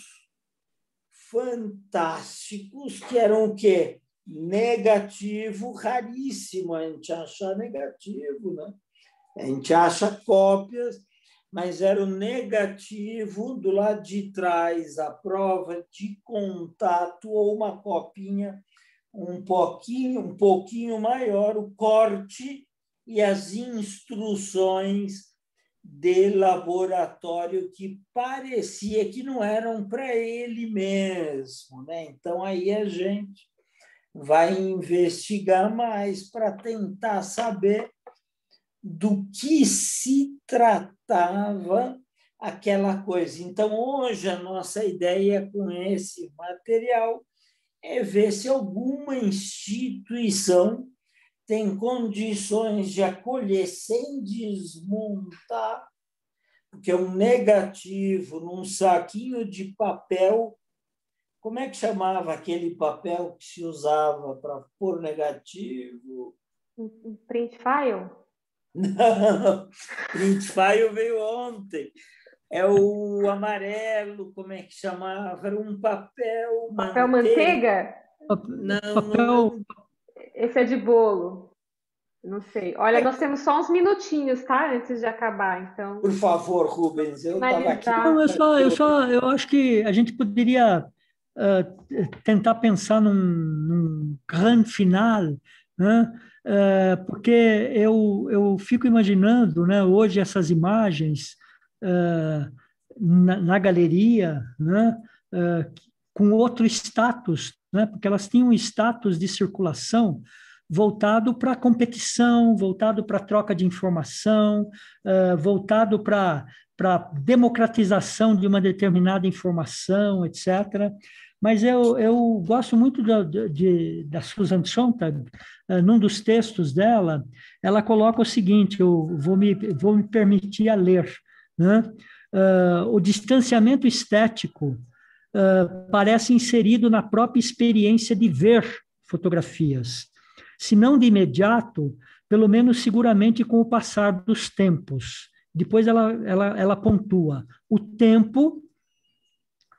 fantásticos que eram o quê? Negativo, raríssimo a gente achar negativo, né? A gente acha cópias, mas era o negativo, do lado de trás, a prova de contato ou uma copinha um pouquinho maior, o corte e as instruções de laboratório que parecia que não eram para ele mesmo, né? Então, aí a gente vai investigar mais para tentar saber do que se tratava aquela coisa. Então, hoje, a nossa ideia com esse material é ver se alguma instituição tem condições de acolher sem desmontar, porque um negativo num saquinho de papel, como é que chamava aquele papel que se usava para pôr negativo? Print file? Não, print file veio ontem. É o amarelo, como é que chamava? Era um papel Papel manteiga. manteiga? Papel. Esse é de bolo. Não sei. Olha, nós temos só uns minutinhos, tá? Antes de acabar, então. Por favor, Rubens, eu estava aqui. Não, Finalizar. eu acho que a gente poderia tentar pensar num grande final, né? Porque eu fico imaginando, né, hoje essas imagens na galeria, né, com outro status, né? Porque elas tinham um status de circulação voltado para a competição, voltado para a troca de informação, voltado para democratização de uma determinada informação, etc. Mas eu gosto muito da Susan Sontag, num dos textos dela, ela coloca o seguinte, eu vou me permitir a ler, né? O distanciamento estético parece inserido na própria experiência de ver fotografias, se não de imediato, pelo menos seguramente com o passar dos tempos. Depois ela pontua: o tempo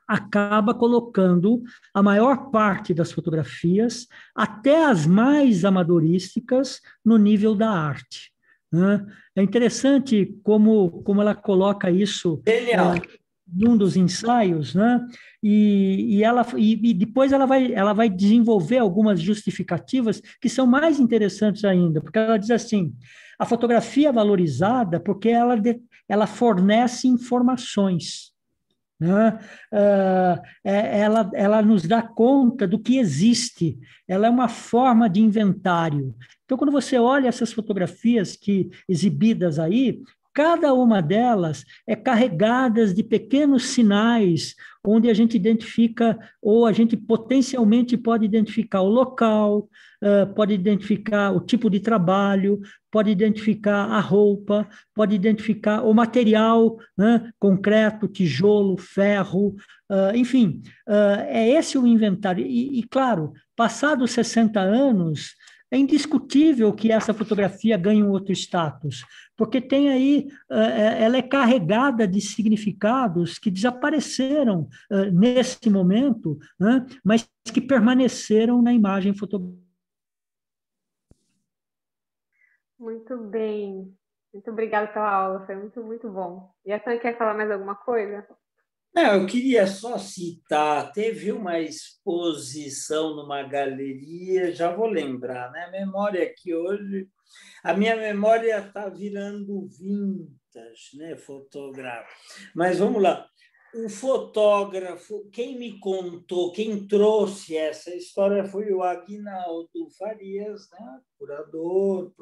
acaba colocando a maior parte das fotografias, até as mais amadorísticas, no nível da arte. Né? É interessante como ela coloca isso num dos ensaios, né? E depois ela vai desenvolver algumas justificativas que são mais interessantes ainda, porque ela diz assim: a fotografia é valorizada porque ela fornece informações, né? Ela nos dá conta do que existe, ela é uma forma de inventário. Então, quando você olha essas fotografias exibidas aí, cada uma delas é carregada de pequenos sinais, onde a gente identifica, ou a gente potencialmente pode identificar o local, pode identificar o tipo de trabalho, pode identificar a roupa, pode identificar o material, né? Concreto, tijolo, ferro, enfim, é esse o inventário. Claro, passados 60 anos, é indiscutível que essa fotografia ganhe um outro status, porque tem aí, ela é carregada de significados que desapareceram nesse momento, né? Mas que permaneceram na imagem fotográfica. Muito bem. Muito obrigada pela aula, foi muito, muito bom. E a Tan quer falar mais alguma coisa? Não, eu queria só citar, teve uma exposição numa galeria, já vou lembrar, né? A memória aqui hoje, a minha memória está virando vintage, né? Fotográfico. Mas vamos lá. O fotógrafo, quem me contou, quem trouxe essa história foi o Aguinaldo Farias, né? Curador,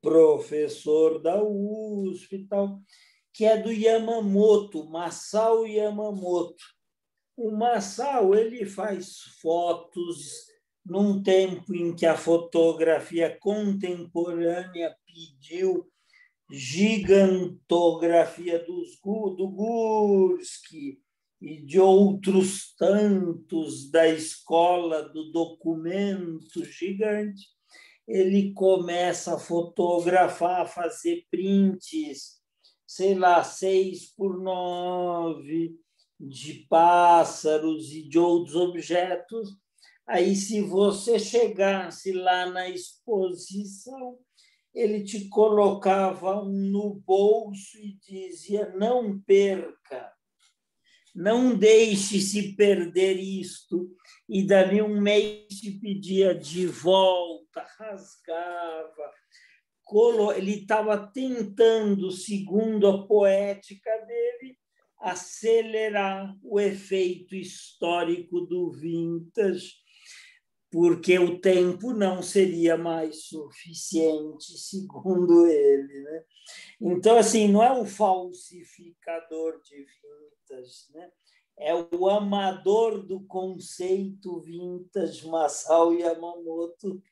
professor da USP e tal, que é do Yamamoto, Masao Yamamoto. O Masao ele faz fotos num tempo em que a fotografia contemporânea pediu gigantografia do Gursky e de outros tantos da escola do documento gigante. Ele começa a fotografar, a fazer prints, sei lá, 6x9 de pássaros e de outros objetos. Aí, se você chegasse lá na exposição, ele te colocava no bolso e dizia: não perca, não deixe se perder isto. E dali um mês te pedia de volta, rasgava. Ele estava tentando, segundo a poética dele, acelerar o efeito histórico do vintage, porque o tempo não seria mais suficiente, segundo ele, né? Então, assim, não é o falsificador de vintage, né? É o amador do conceito vintage, Masao Yamamoto,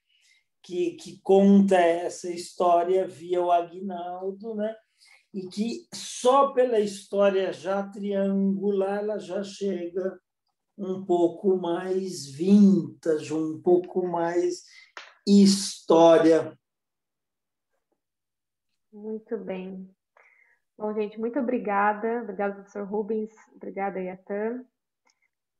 que conta essa história via o Aguinaldo, né? E que só pela história já triangular ela já chega um pouco mais vintage, um pouco mais história. Muito bem. Bom, gente, muito obrigada. Obrigada, professor Rubens. Obrigada, Yatan.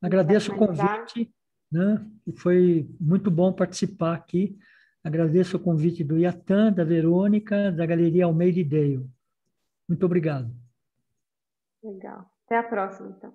Agradeço o convite, né? Foi muito bom participar aqui. Agradeço o convite do Iatan, da Verônica, da Galeria Almeida e Deio. Muito obrigado. Legal. Até a próxima, então.